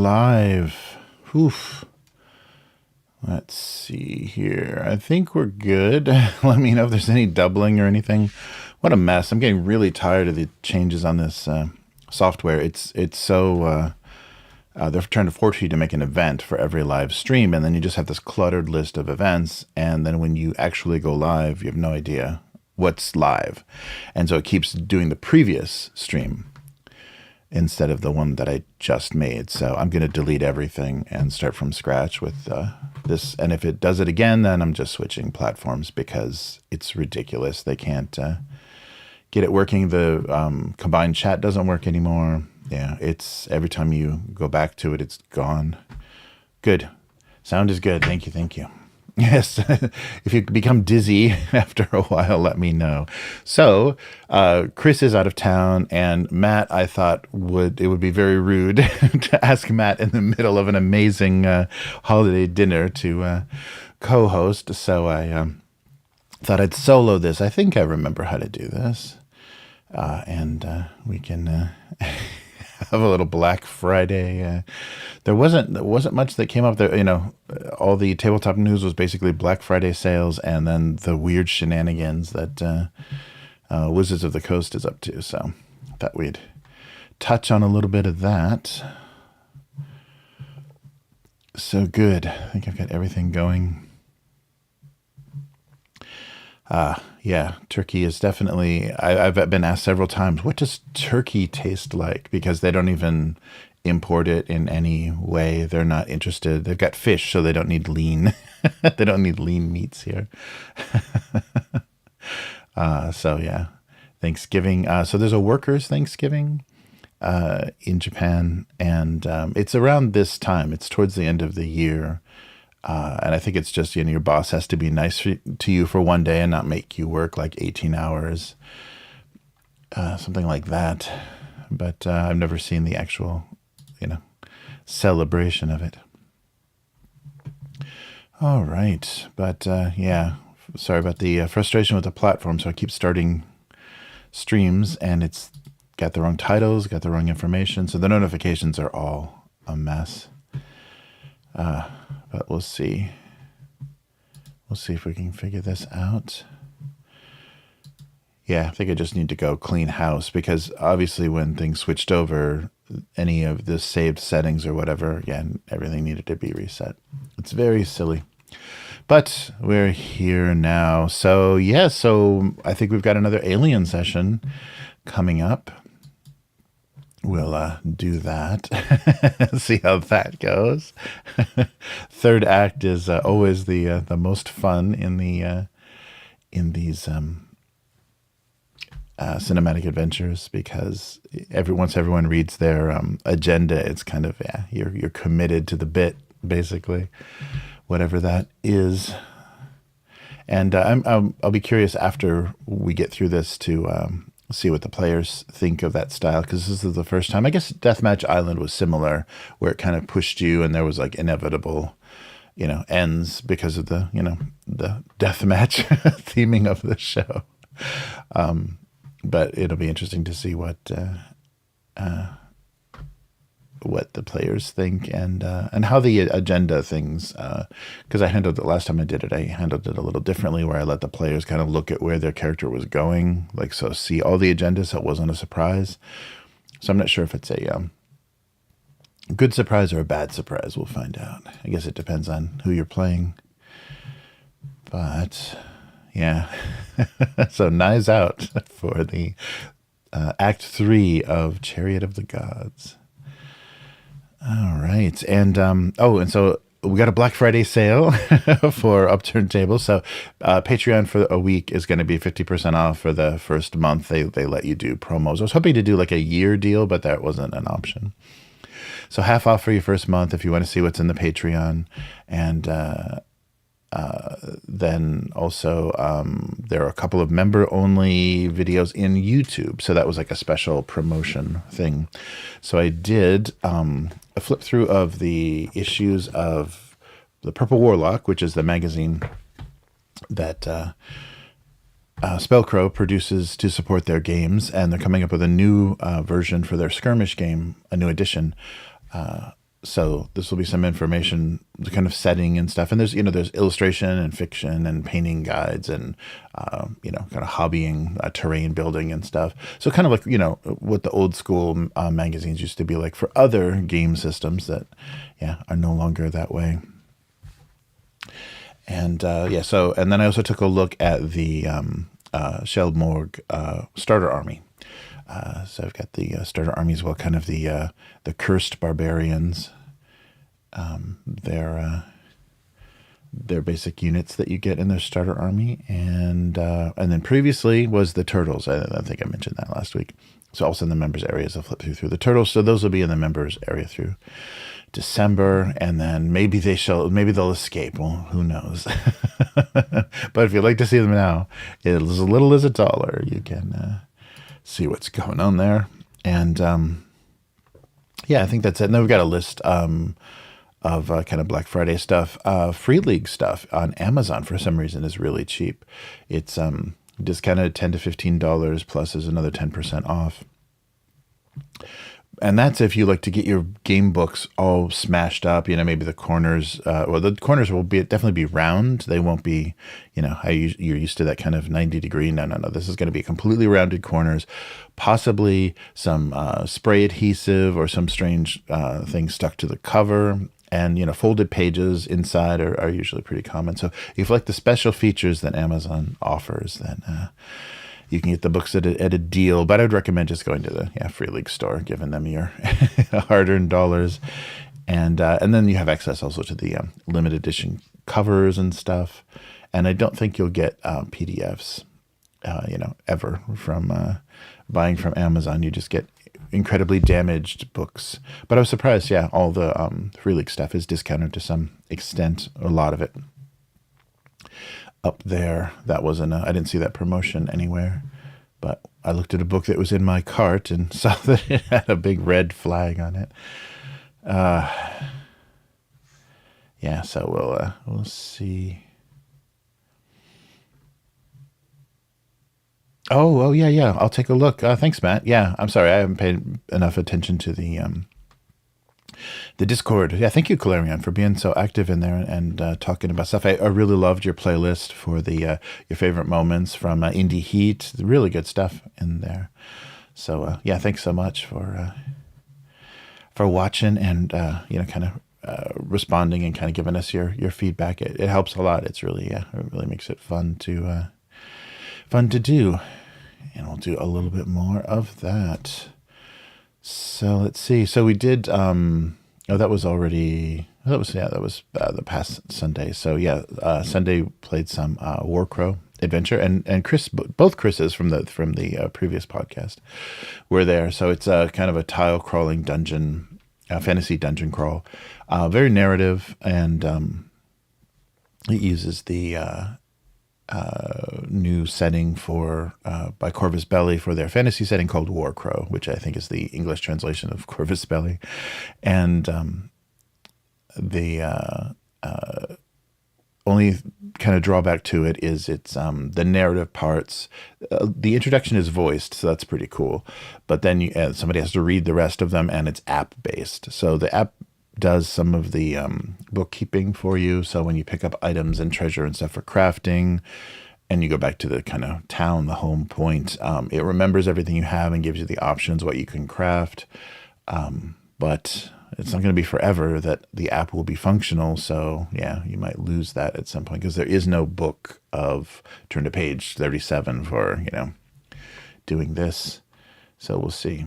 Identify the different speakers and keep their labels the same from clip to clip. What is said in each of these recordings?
Speaker 1: live. Oof. Let's see here. I think we're good. Let me know if there's any doubling or anything. What a mess. I'm getting really tired of the changes on this software. It's so... they're trying to force you to make an event for every live stream, and then you just have this cluttered list of events, and then when you actually go live, you have no idea what's live. And so it keeps doing the previous stream instead of the one that I just made. So I'm going to delete everything and start from scratch with this. And if it does it again, then I'm just switching platforms because it's ridiculous. They can't get it working. The combined chat doesn't work anymore. Yeah, it's every time you go back to it, it's gone. Good. Sound is good. Thank you. Thank you. Yes. If you become dizzy after a while, let me know. So Chris is out of town, and Matt, I thought it would be very rude to ask Matt in the middle of an amazing holiday dinner to co-host. So I thought I'd solo this. I think I remember how to do this. And we can have a little Black Friday. There wasn't much that came up there. You know, all the tabletop news was basically Black Friday sales, and then the weird shenanigans that Wizards of the Coast is up to. So I thought we'd touch on a little bit of that. So good. I think I've got everything going. Yeah, turkey is definitely, I've been asked several times, what does turkey taste like? Because they don't even import it in any way. They're not interested. They've got fish, so they don't need lean. They don't need lean meats here. So yeah, Thanksgiving. So there's a workers' Thanksgiving in Japan, and it's around this time. It's towards the end of the year. And I think it's just, you know, your boss has to be nice to you for one day and not make you work like 18 hours, something like that. But I've never seen the actual, you know, celebration of it. All right. But yeah, sorry about the frustration with the platform. So I keep starting streams and it's got the wrong titles, got the wrong information. So the notifications are all a mess. But we'll see. We'll see if we can figure this out. Yeah, I think I just need to go clean house because obviously when things switched over, any of the saved settings or whatever, yeah, everything needed to be reset. It's very silly. But we're here now. So yeah, so I think we've got another Alien session coming up. We'll do that. See how that goes. Third act is always the most fun in these cinematic adventures because once everyone reads their agenda, it's kind of you're committed to the bit basically, whatever that is. And I'll be curious after we get through this to see what the players think of that style, because this is the first time. I guess Deathmatch Island was similar, where it kind of pushed you, and there was like inevitable, you know, ends because of the, you know, the deathmatch theming of the show. But it'll be interesting to see what the players think and how the agenda things, because I handled it last time I did it. I handled it a little differently where I let the players kind of look at where their character was going, like, so see all the agendas, so it wasn't a surprise. So I'm not sure if it's a good surprise or a bad surprise. We'll find out. I guess it depends on who you're playing. But yeah, so Knives Out for the Act 3 of Chariot of the Gods. All right. And so we got a Black Friday sale for Upturned Tables. So Patreon for a week is going to be 50% off for the first month. They let you do promos. I was hoping to do like a year deal, but that wasn't an option. So half off for your first month if you want to see what's in the Patreon. And then also there are a couple of member-only videos in YouTube. So that was like a special promotion thing. So I did a flip through of the issues of the Purple Warlock, which is the magazine that Spellcrow produces to support their games. And they're coming up with a new version for their skirmish game, a new edition. So this will be some information, the kind of setting and stuff. And there's, there's illustration and fiction and painting guides and, kind of hobbying, terrain building and stuff. So kind of like, what the old school magazines used to be like for other game systems that, are no longer that way. And and then I also took a look at the Shell Morgue starter army. So I've got the starter army as well, kind of the cursed barbarians. They're basic units that you get in their starter army, and then previously was the turtles. I think I mentioned that last week. So also in the members areas, I'll flip through the turtles. So those will be in the members area through December, and then maybe they'll escape. Well, who knows? But if you'd like to see them now, it's as little as $1. You can see what's going on there. And I think that's it. And then we've got a list of kind of Black Friday stuff. Free League stuff on Amazon for some reason is really cheap. It's discounted $10 to $15 plus is another 10% off. And that's if you like to get your game books all smashed up, maybe the corners, the corners will definitely be round. They won't be, how you're used to that kind of 90 degree. No. This is going to be completely rounded corners, possibly some spray adhesive or some strange thing stuck to the cover. And, folded pages inside are usually pretty common. So if you like the special features that Amazon offers, then you can get the books at a deal. But I would recommend just going to the Free League store, giving them your hard-earned dollars. And then you have access also to the limited edition covers and stuff. And I don't think you'll get PDFs, ever from buying from Amazon. You just get incredibly damaged books. But I was surprised, all the Free League stuff is discounted to some extent, a lot of it. Up there, that wasn't I didn't see that promotion anywhere, but I looked at a book that was in my cart and saw that it had a big red flag on it. So we'll see. Oh yeah, I'll take a look. Thanks, Matt. Yeah, I'm sorry, I haven't paid enough attention to the Discord. Yeah, thank you, Calarion, for being so active in there and talking about stuff. I really loved your playlist for the your favorite moments from Indie Heat. Really good stuff in there. So thanks so much for watching and kind of responding and kind of giving us your feedback. It helps a lot. It's really it really makes it fun to do. And we'll do a little bit more of that. So let's see. So we did. That was the past Sunday. So Sunday played some Warcrow Adventure, and Chris, both Chris's from the previous podcast were there. So it's kind of a tile crawling dungeon, fantasy dungeon crawl, very narrative, and it uses the new setting by Corvus Belli for their fantasy setting called Warcrow, which I think is the English translation of Corvus Belli. And the only kind of drawback to it is it's the narrative parts. The introduction is voiced, so that's pretty cool. But then somebody has to read the rest of them, and it's app based. So the app does some of the bookkeeping for you. So when you pick up items and treasure and stuff for crafting, and you go back to the kind of town, the home point, it remembers everything you have and gives you the options, what you can craft. But it's not going to be forever that the app will be functional. So you might lose that at some point because there is no book of turn to page 37 for, doing this. So we'll see.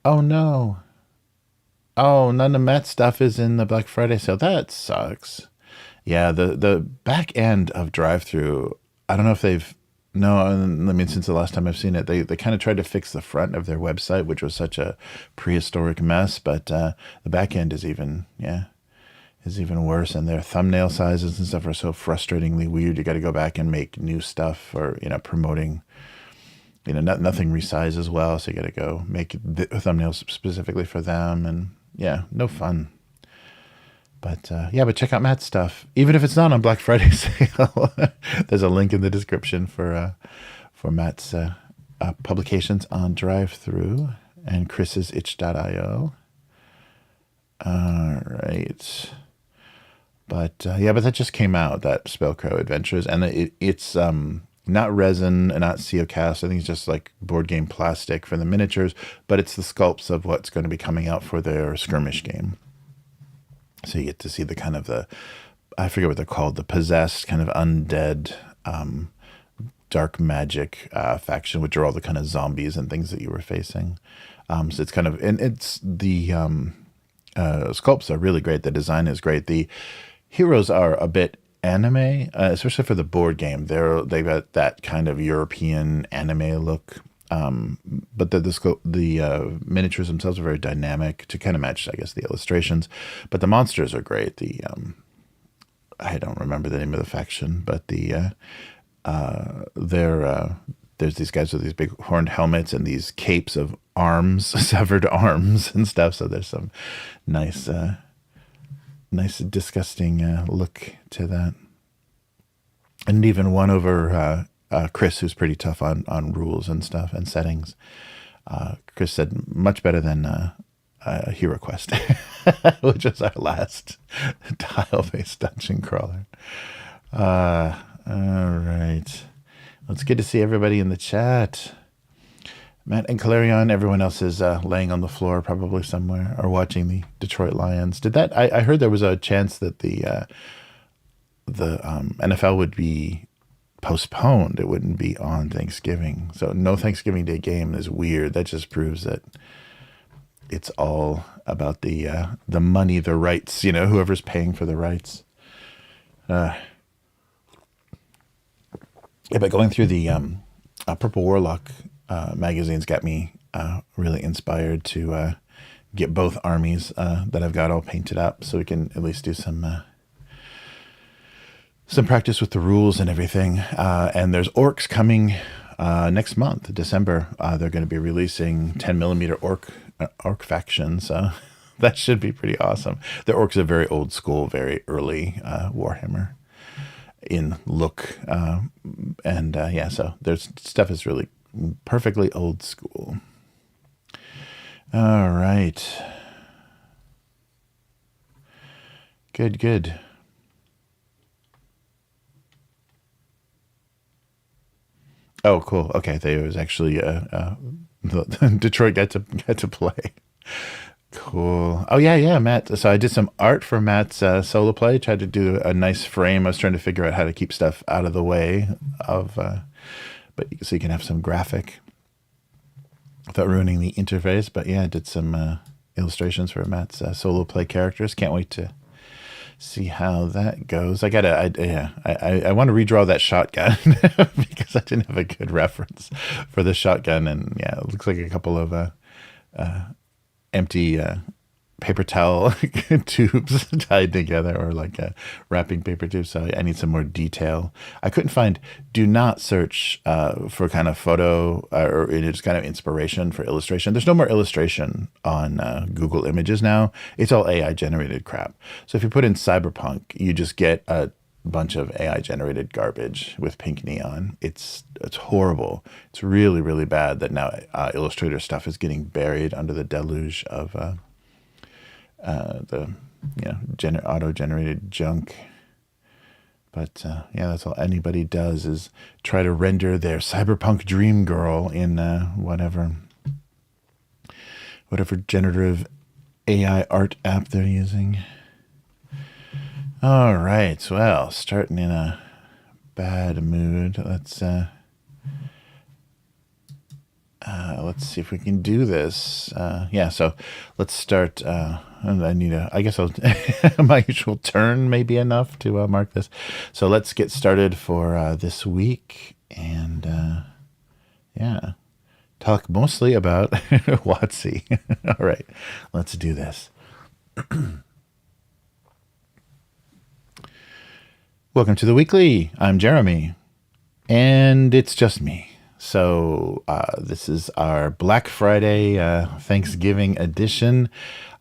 Speaker 1: Oh no. Oh, none of Matt's stuff is in the Black Friday sale. That sucks. Yeah, the back end of drive-through, I don't know if they've since the last time I've seen it, they kind of tried to fix the front of their website, which was such a prehistoric mess, but the back end is even worse, and their thumbnail sizes and stuff are so frustratingly weird. You got to go back and make new stuff for, promoting. Nothing resizes well, so you got to go make the thumbnails specifically for them, and no fun. But but check out Matt's stuff, even if it's not on Black Friday sale. There's a link in the description for Matt's publications on drive-through, and Chris's itch.io. All right. But but that just came out, that Spellcrow Adventures, and it's not resin and not Ceocast. I think it's just like board game plastic for the miniatures, but it's the sculpts of what's going to be coming out for their skirmish game. So you get to see the kind of I forget what they're called, the possessed kind of undead dark magic faction, which are all the kind of zombies and things that you were facing. So it's kind of, and it's the sculpts are really great. The design is great. The heroes are a bit anime, especially for the board game. They've got that kind of European anime look. But the miniatures themselves are very dynamic to kind of match, I guess, the illustrations. But the monsters are great. I don't remember the name of the faction, but there's these guys with these big horned helmets and these capes of arms, severed arms and stuff. So there's some nice disgusting look to that. And even one over Chris, who's pretty tough on rules and stuff and settings. Chris said much better than Hero Quest, which is our last tile-based dungeon crawler. All right. Well, it's good to see everybody in the chat. Matt and Clarion, everyone else is laying on the floor probably somewhere or watching the Detroit Lions. I heard there was a chance that the NFL would be postponed. It wouldn't be on Thanksgiving. So no Thanksgiving Day game is weird. That just proves that it's all about the money, the rights, whoever's paying for the rights. But going through the Purple Warlock magazines got me really inspired to get both armies that I've got all painted up, so we can at least do some practice with the rules and everything. And there's orcs coming next month, December. They're going to be releasing 10mm orc factions. That should be pretty awesome. The orcs are very old school, very early Warhammer in look. So there's stuff is really perfectly old school. All right. Good. Oh, cool. Okay, there was actually Detroit got to play. Cool. Oh yeah, Matt. So I did some art for Matt's solo play. Tried to do a nice frame. I was trying to figure out how to keep stuff out of the way of, but so you can have some graphic without ruining the interface. But yeah, I did some illustrations for Matt's solo play characters. Can't wait to see how that goes. I want to redraw that shotgun because I didn't have a good reference for the shotgun, and yeah, it looks like a couple of empty paper towel tubes tied together, or like wrapping paper tubes. So I need some more detail. I couldn't find. Do not search for kind of photo or just kind of inspiration for illustration. There's no more illustration on Google Images now. It's all AI generated crap. So if you put in cyberpunk, you just get a bunch of AI generated garbage with pink neon. It's horrible. It's really, really bad that now Illustrator stuff is getting buried under the deluge of the auto generated junk. But that's all anybody does is try to render their cyberpunk dream girl in whatever generative AI art app they're using. All right, well, starting in a bad mood. Let's see if we can do this. So let's start. I guess my usual turn may be enough to mark this. So let's get started for this week, and talk mostly about WotC. All right, let's do this. Welcome to the weekly. I'm Jeremy, and it's just me. So this is our Black Friday Thanksgiving edition.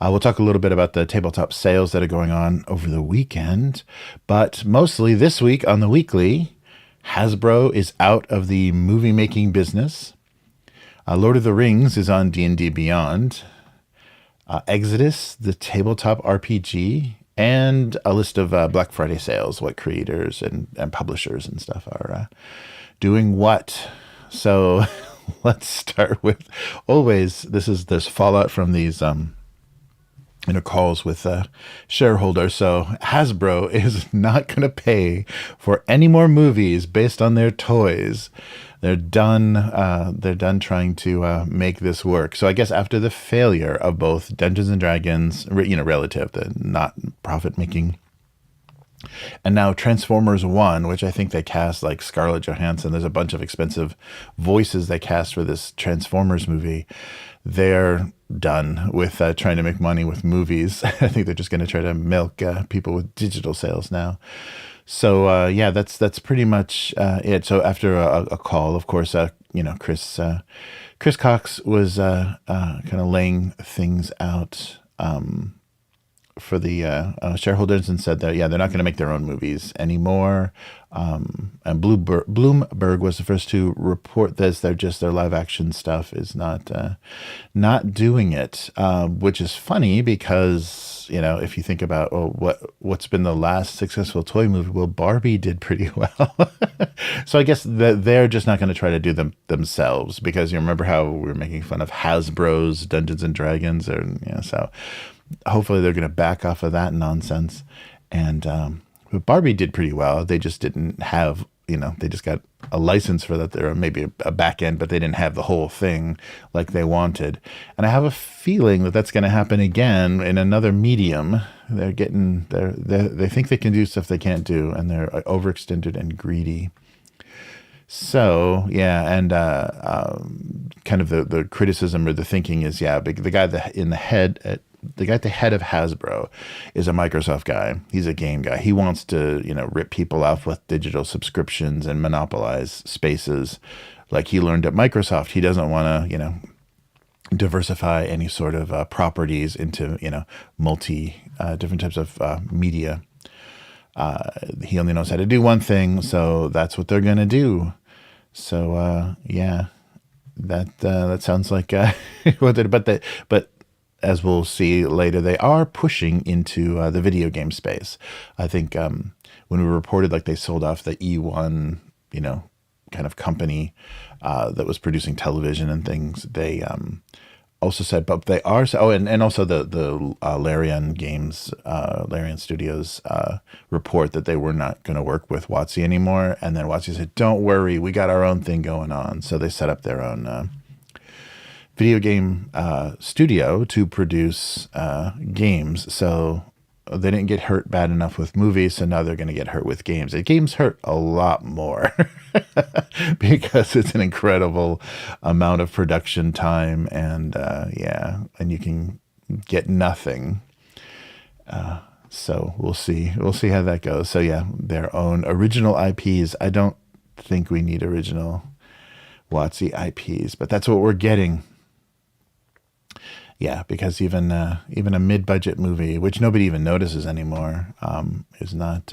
Speaker 1: We'll talk a little bit about the tabletop sales that are going on over the weekend, but mostly this week on the weekly, Hasbro is out of the movie making business. Lord of the Rings is on D&D Beyond. Exodus, the tabletop RPG, and a list of Black Friday sales, what creators and publishers and stuff are doing what. So let's start with, always, there's fallout from these calls with shareholders. So Hasbro is not going to pay for any more movies based on their toys. They're done. They're done trying to make this work. So I guess after the failure of both Dungeons and Dragons, relative, the not profit making, and now Transformers 1, which I think they cast like Scarlett Johansson. There's a bunch of expensive voices they cast for this Transformers movie. They're done with trying to make money with movies. I think they're just going to try to milk people with digital sales now. So yeah, that's pretty much it. So after a call, of course, Chris Cox was kind of laying things out for the shareholders and said that, yeah, they're not going to make their own movies anymore. And Bloomberg was the first to report this. Their live action stuff is not doing it, which is funny because, if you think about what's been the last successful toy movie, well, Barbie did pretty well. So I guess that they're just not going to try to do them themselves, because you remember how we were making fun of Hasbro's Dungeons and Dragons, so hopefully they're going to back off of that nonsense. And Barbie did pretty well. They just didn't have, they just got a license for that. There, maybe a back end, but they didn't have the whole thing like they wanted. And I have a feeling that that's going to happen again in another medium. They think they can do stuff they can't do, and they're overextended and greedy. So yeah, and kind of the criticism or the thinking is, yeah, the guy the guy at the head of Hasbro is a Microsoft guy. He's a game guy. He wants to, rip people off with digital subscriptions and monopolize spaces like he learned at Microsoft. He doesn't want to, diversify any sort of properties into, multi different types of media. He only knows how to do one thing, so that's what they're going to do. So, yeah, that sounds like what they but as we'll see later, they are pushing into the video game space. I think when we reported like they sold off the E1, kind of company that was producing television and things, they also said, but they are, and also the Larian Games, Larian Studios report that they were not going to work with WotC anymore. And then WotC said, don't worry, we got our own thing going on. So they set up their own video game studio to produce games. So they didn't get hurt bad enough with movies, so now they're going to get hurt with games. And games hurt a lot more because it's an incredible amount of production time, and and you can get nothing. So we'll see how that goes. So yeah, their own original IPs. I don't think we need original WotC IPs, but that's what we're getting. Yeah, because even a mid-budget movie, which nobody even notices anymore, is not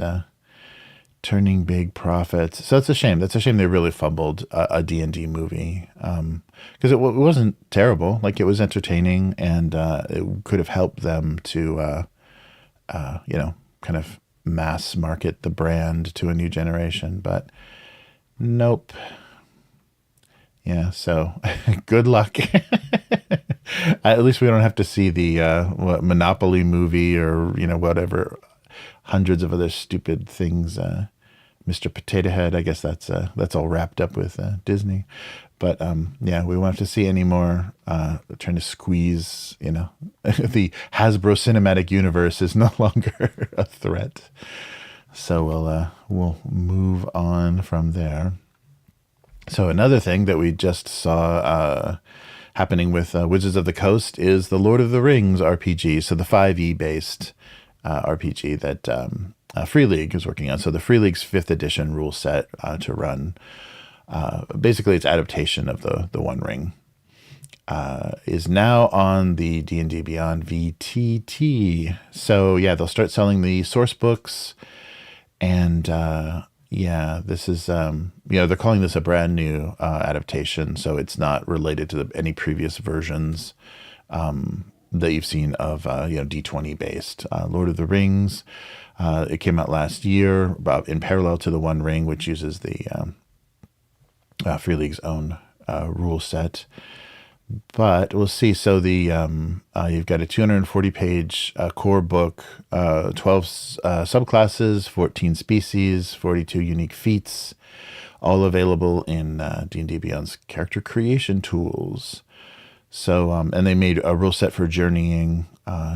Speaker 1: turning big profits. So it's a shame. That's a shame they really fumbled a D&D movie, because it wasn't terrible. Like, it was entertaining, and it could have helped them to, kind of mass market the brand to a new generation. But nope. Yeah, so good luck. At least we don't have to see the Monopoly movie or whatever, hundreds of other stupid things. Mr. Potato Head, I guess that's all wrapped up with Disney. But yeah, we won't have to see any more trying to squeeze. The Hasbro Cinematic Universe is no longer a threat. So we'll move on from there. So another thing that we just saw happening with Wizards of the Coast is the Lord of the Rings RPG. So the 5e based RPG that Free League is working on. So the Free League's 5th edition rule set to run. Basically, its adaptation of the One Ring is now on the D&D Beyond VTT. So yeah, they'll start selling the source books, and Yeah, this is, they're calling this a brand new adaptation, so it's not related to any previous versions that you've seen of, D20 based. Lord of the Rings, it came out last year in parallel to the One Ring, which uses the Free League's own rule set. But we'll see. So you've got a 240-page core book, 12 subclasses, 14 species, 42 unique feats, all available in D&D Beyond's character creation tools. So, and they made a rule set for journeying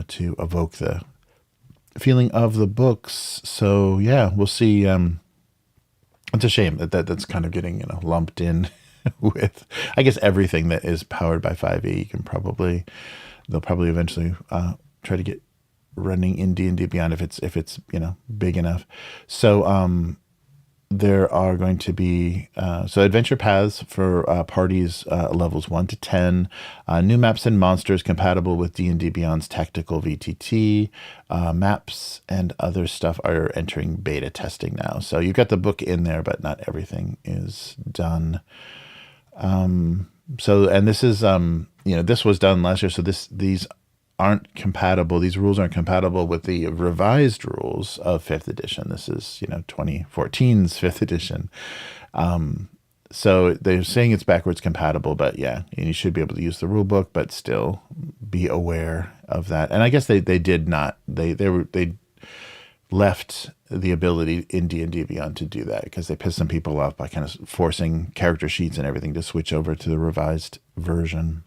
Speaker 1: to evoke the feeling of the books. So yeah, we'll see. It's a shame that's kind of getting lumped in with, I guess, everything that is powered by 5e. They'll probably eventually try to get running in D&D Beyond if it's big enough. So there are going to be adventure paths for parties levels 1 to 10, new maps and monsters compatible with D&D Beyond's tactical VTT. Maps and other stuff are entering beta testing now. So you've got the book in there, but not everything is done. And this is this was done last year, so these aren't compatible. These rules aren't compatible with the revised rules of 5th edition. This is 2014's 5th edition. So they're saying it's backwards compatible, but yeah, you should be able to use the rule book, but still be aware of that. And I guess they did not. They left the ability in D&D Beyond to do that because they pissed some people off by kind of forcing character sheets and everything to switch over to the revised version.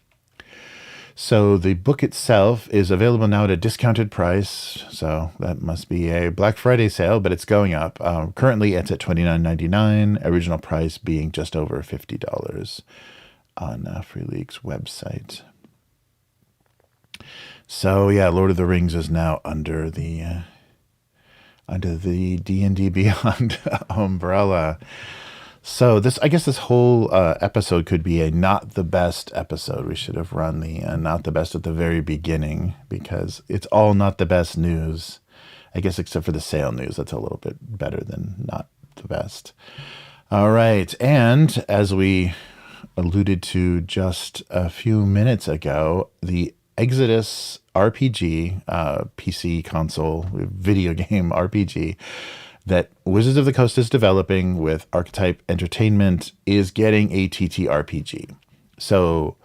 Speaker 1: So the book itself is available now at a discounted price. So that must be a Black Friday sale, but it's going up. Currently it's at $29.99, original price being just over $50 on Free League's website. So yeah, Lord of the Rings is now under the D&D Beyond umbrella. So I guess this whole episode could be a not the best episode. We should have run the not the best at the very beginning because it's all not the best news, I guess, except for the sale news. That's a little bit better than not the best. All right. And as we alluded to just a few minutes ago, the Exodus RPG, PC console video game RPG that Wizards of the Coast is developing with Archetype Entertainment is getting a TTRPG. So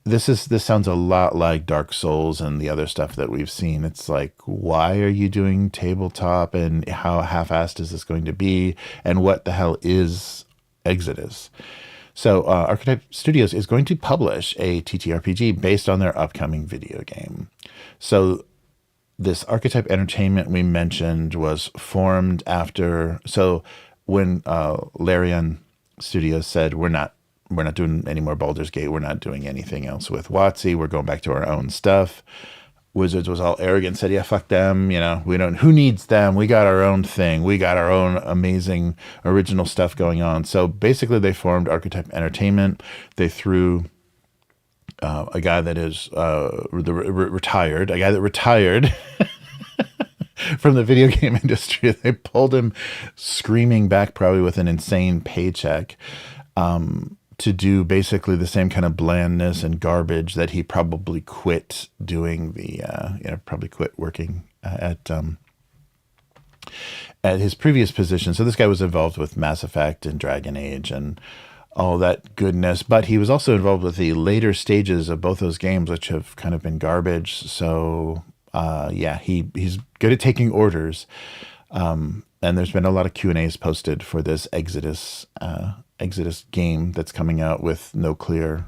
Speaker 1: this sounds a lot like Dark Souls and the other stuff that we've seen. It's like, why are you doing tabletop, and how half-assed is this going to be, and what the hell is Exodus? So Archetype Studios is going to publish a TTRPG based on their upcoming video game. So this Archetype Entertainment we mentioned was formed after. So when Larian Studios said we're not doing any more Baldur's Gate, we're not doing anything else with WotC, we're going back to our own stuff. Wizards was all arrogant, said, yeah, fuck them, we don't, who needs them? We got our own thing. We got our own amazing original stuff going on. So basically they formed Archetype Entertainment. They threw a guy that is retired from the video game industry. They pulled him screaming back, probably with an insane paycheck, to do basically the same kind of blandness and garbage that he probably quit doing probably quit working at his previous position. So this guy was involved with Mass Effect and Dragon Age and all that goodness, but he was also involved with the later stages of both those games, which have kind of been garbage. So he's good at taking orders. And there's been a lot of Q&As posted for this Exodus game that's coming out with no clear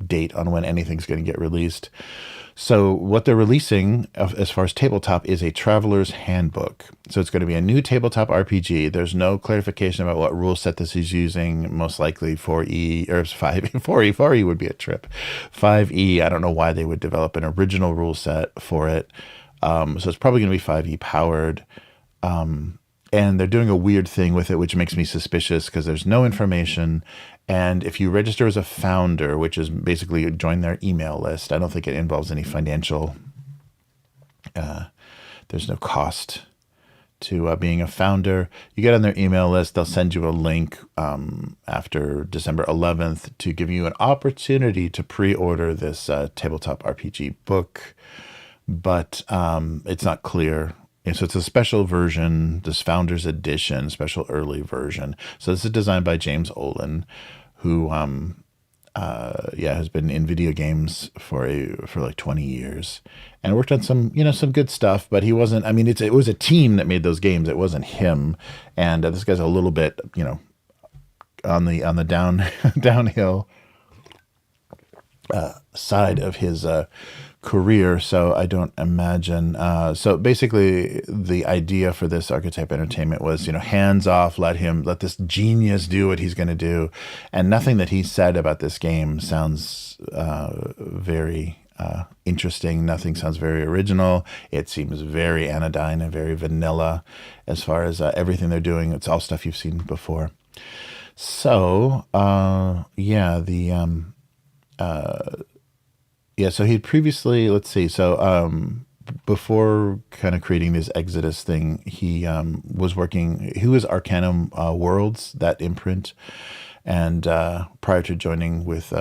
Speaker 1: date on when anything's going to get released. So what they're releasing as far as tabletop is a Traveler's Handbook. So it's going to be a new tabletop RPG. There's no clarification about what rule set this is using. Most likely 4E or 5E. 4E would be a trip. 5E, I don't know why they would develop an original rule set for it. So it's probably going to be 5E powered. And they're doing a weird thing with it, which makes me suspicious because there's no information. And if you register as a founder, which is basically join their email list, I don't think it involves any financial, there's no cost to being a founder. You get on their email list. They'll send you a link after December 11th to give you an opportunity to pre-order this tabletop RPG book. But it's not clear. And so it's a special version, this Founders Edition, special early version. So this is designed by James Olin, who has been in video games for like 20 years and worked on some good stuff, but he wasn't, I mean, it was a team that made those games. It wasn't him. And this guy's a little bit, on the downhill side of his career. So I don't imagine. So basically the idea for this Archetype Entertainment was, hands off, let this genius do what he's going to do. And nothing that he said about this game sounds very interesting. Nothing sounds very original. It seems very anodyne and very vanilla as far as everything they're doing. It's all stuff you've seen before. So, so he'd previously, before kind of creating this Exodus thing, he was Arcanum Worlds, that imprint, and prior to joining with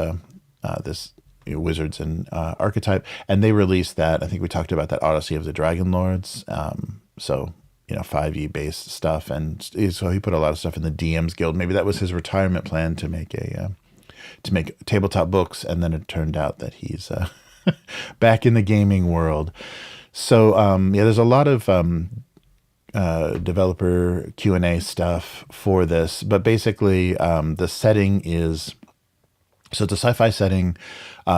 Speaker 1: this Wizards and Archetype, and they released that, I think we talked about that Odyssey of the Dragon Lords, 5e based stuff, and so he put a lot of stuff in the DM's Guild. Maybe that was his retirement plan to make tabletop books, and then it turned out that he's back in the gaming world. So there's a lot of developer Q&A stuff for this, but basically the setting is, so it's a sci-fi setting.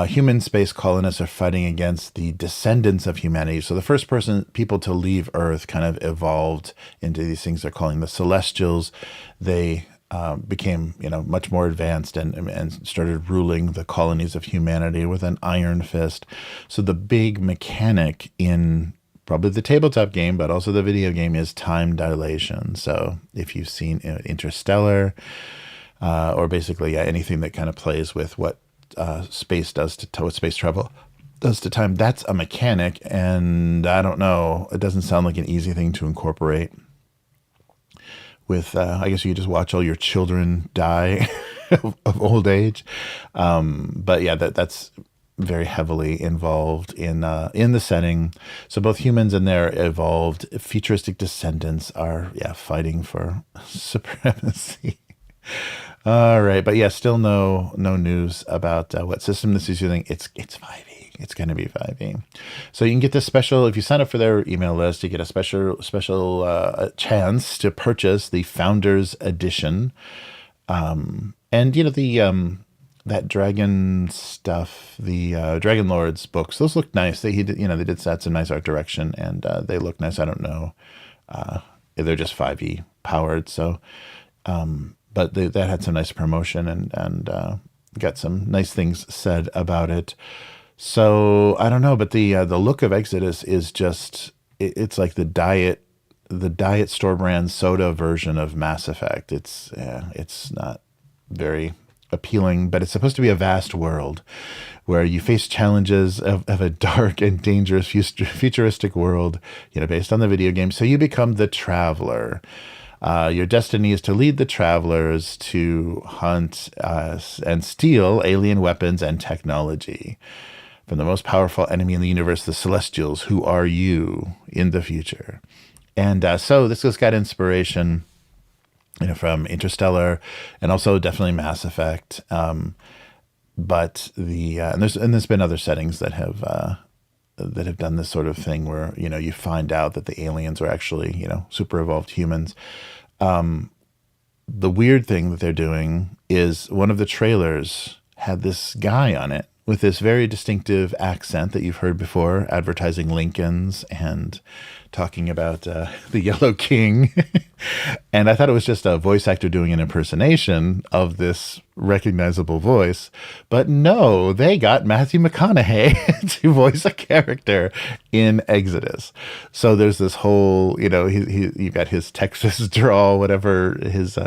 Speaker 1: Human space colonists are fighting against the descendants of humanity. So the first people to leave Earth kind of evolved into these things they're calling the Celestials. They became, much more advanced and started ruling the colonies of humanity with an iron fist. So the big mechanic in probably the tabletop game, but also the video game, is time dilation. So if you've seen Interstellar, or basically anything that kind of plays with what space does what space travel does to time, that's a mechanic. And I don't know, it doesn't sound like an easy thing to incorporate with, I guess you just watch all your children die of old age. But yeah, that's very heavily involved in the setting. So both humans and their evolved futuristic descendants are fighting for supremacy. All right, but still no news about what system this is using. It's 5e. It's going to be 5e. So you can get this special, if you sign up for their email list, you get a special chance to purchase the Founders Edition. And that dragon stuff, the Dragon Lords books, those look nice. They did set some nice art direction, and they look nice. I don't know if they're just 5e powered. So, but that had some nice promotion and got some nice things said about it. So I don't know, but the look of Exodus is just, it's like the diet store brand soda version of Mass Effect. It's not very appealing, but it's supposed to be a vast world where you face challenges of a dark and dangerous futuristic world, based on the video game. So you become the Traveler. Your destiny is to lead the travelers to hunt and steal alien weapons and technology from the most powerful enemy in the universe, the Celestials, who are you in the future. And so this has got inspiration, from Interstellar and also definitely Mass Effect. But and there's been other settings that have done this sort of thing where, you find out that the aliens are actually, super evolved humans. The weird thing that they're doing is one of the trailers had this guy on it with this very distinctive accent that you've heard before, advertising Lincolns and talking about the Yellow King. And I thought it was just a voice actor doing an impersonation of this recognizable voice. But no, they got Matthew McConaughey to voice a character in Exodus. So there's this whole, you've got his Texas drawl, whatever, his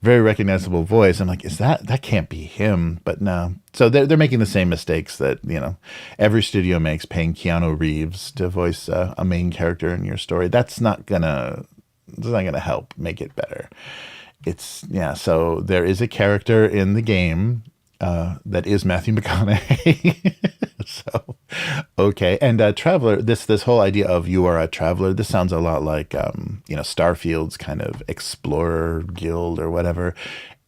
Speaker 1: very recognizable voice. I'm like, that can't be him? But no. So they're making the same mistakes that, every studio makes, paying Keanu Reeves to voice a main character in your story. That's not gonna going to help make it better. It's, yeah, so there is a character in the game that is Matthew McConaughey. So, okay. And Traveler, this whole idea of you are a traveler, this sounds a lot like, Starfield's kind of explorer guild or whatever.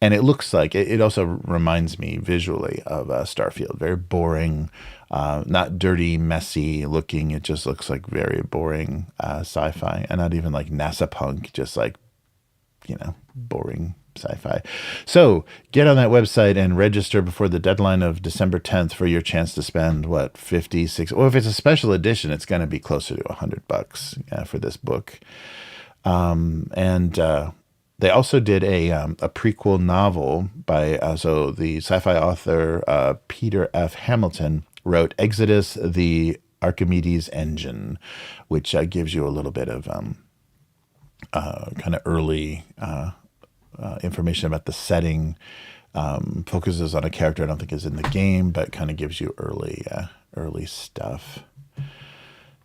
Speaker 1: And it looks like, it also reminds me visually of Starfield. Very boring, not dirty, messy looking. It just looks like very boring sci-fi, and not even like NASA punk, just like, boring sci-fi. So get on that website and register before the deadline of December 10th for your chance to spend what, 50, 60, or if it's a special edition, it's going to be closer to $100 for this book. And they also did a prequel novel by so the sci-fi author Peter F. Hamilton wrote Exodus, the Archimedes Engine, which gives you a little bit of kind of early information about the setting. Focuses on a character I don't think is in the game, but kind of gives you early stuff.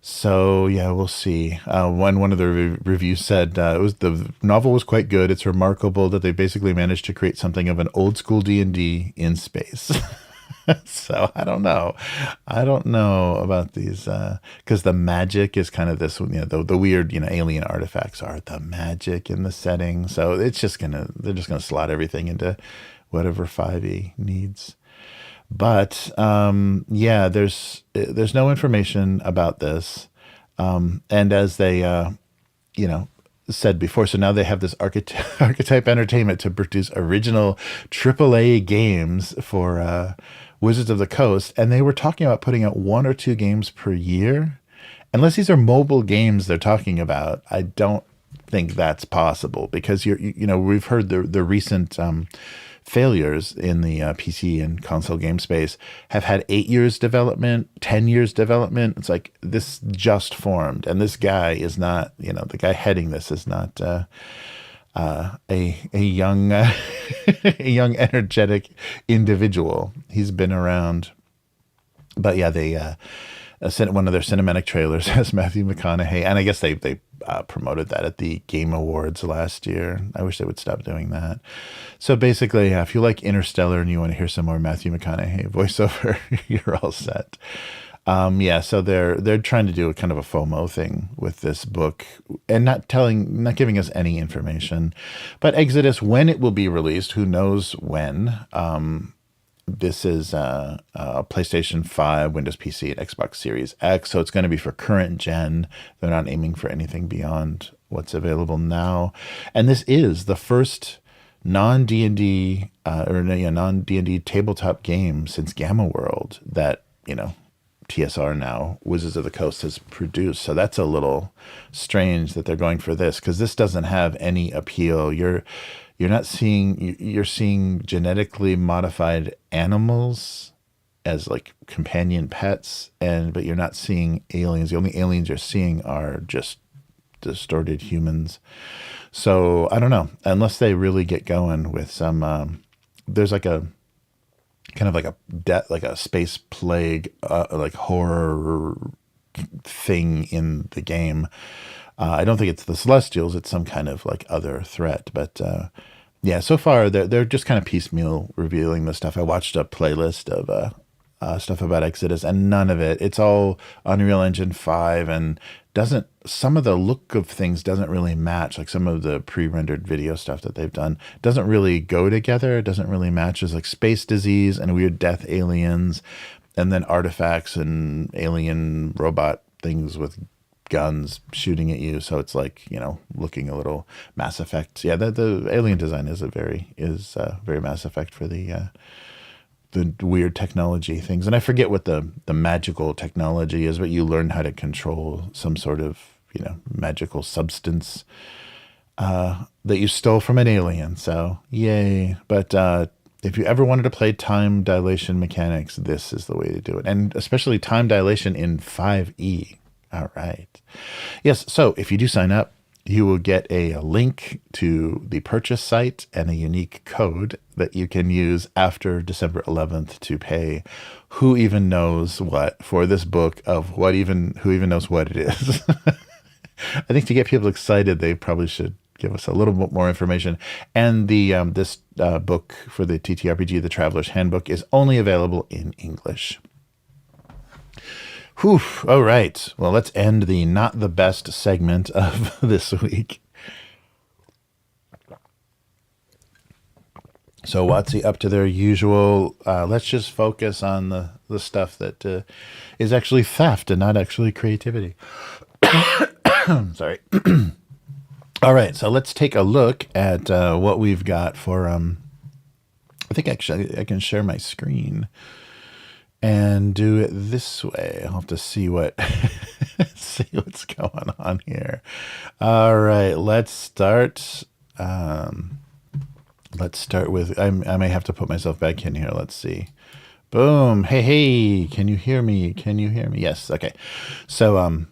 Speaker 1: So yeah, we'll see. One of the reviews said the novel was quite good. It's remarkable that they basically managed to create something of an old school D&D in space. So I don't know about these because the magic is kind of this, the weird, alien artifacts are the magic in the setting. So they're just gonna slot everything into whatever 5e needs. But yeah, there's no information about this, and as they said before, so now they have this Archetype Entertainment to produce original AAA games for Wizards of the Coast, and they were talking about putting out 1 or 2 games per year. Unless these are mobile games they're talking about, I don't think that's possible, because we've heard the recent failures in the PC and console game space have had 8 years development, 10 years development. It's like, this just formed, and this guy is not, the guy heading this is not a young a young energetic individual. He's been around, but yeah, they sent one of their cinematic trailers as Matthew McConaughey, and I guess they promoted that at the Game Awards last year. I wish they would stop doing that. So basically, if you like Interstellar and you want to hear some more Matthew McConaughey voiceover, you're all set. Yeah, so they're trying to do a kind of a FOMO thing with this book, and not giving us any information. But Exodus, when it will be released, who knows when. This is a PlayStation 5, Windows PC, and Xbox Series X, so it's going to be for current gen. They're not aiming for anything beyond what's available now. And this is the first non-D&D non-D&D tabletop game since Gamma World that TSR, now Wizards of the Coast, has produced. So that's a little strange that they're going for this, because this doesn't have any appeal. You're seeing genetically modified animals as like companion pets, but you're not seeing aliens. The only aliens you're seeing are just distorted humans. So I don't know, unless they really get going with some there's like a kind of like a space plague, like horror thing in the game. I don't think it's the Celestials. It's some kind of like other threat. But yeah, so far they're just kind of piecemeal revealing this stuff. I watched a playlist of stuff about Exodus, and none of it. It's all Unreal Engine 5, and some of the look of things doesn't really match. Like some of the pre-rendered video stuff that they've done doesn't really go together. It doesn't really match. There's like space disease and weird death aliens, and then artifacts and alien robot things with guns shooting at you. So it's like, looking a little Mass Effect. Yeah, the alien design is very Mass Effect for the weird technology things. And I forget what the magical technology is, but you learn how to control some sort of, magical substance that you stole from an alien. So yay. But if you ever wanted to play time dilation mechanics, this is the way to do it. And especially time dilation in 5e. All right. Yes. So if you do sign up, you will get a link to the purchase site and a unique code that you can use after December 11th to pay who even knows what for this book of who even knows what it is. I think to get people excited, they probably should give us a little bit more information. And the this book for the TTRPG, the Traveler's Handbook, is only available in English. Whew. All right. Well, let's end the not the best segment of this week. So WotC up to their usual. Let's just focus on the stuff that is actually theft and not actually creativity. Sorry. All right, so let's take a look at what we've got for. I think actually I can share my screen and do it this way. I'll have to see see what's going on here. All right, let's start. Let's start with. I may have to put myself back in here. Let's see. Boom. Hey. Can you hear me? Yes. Okay. So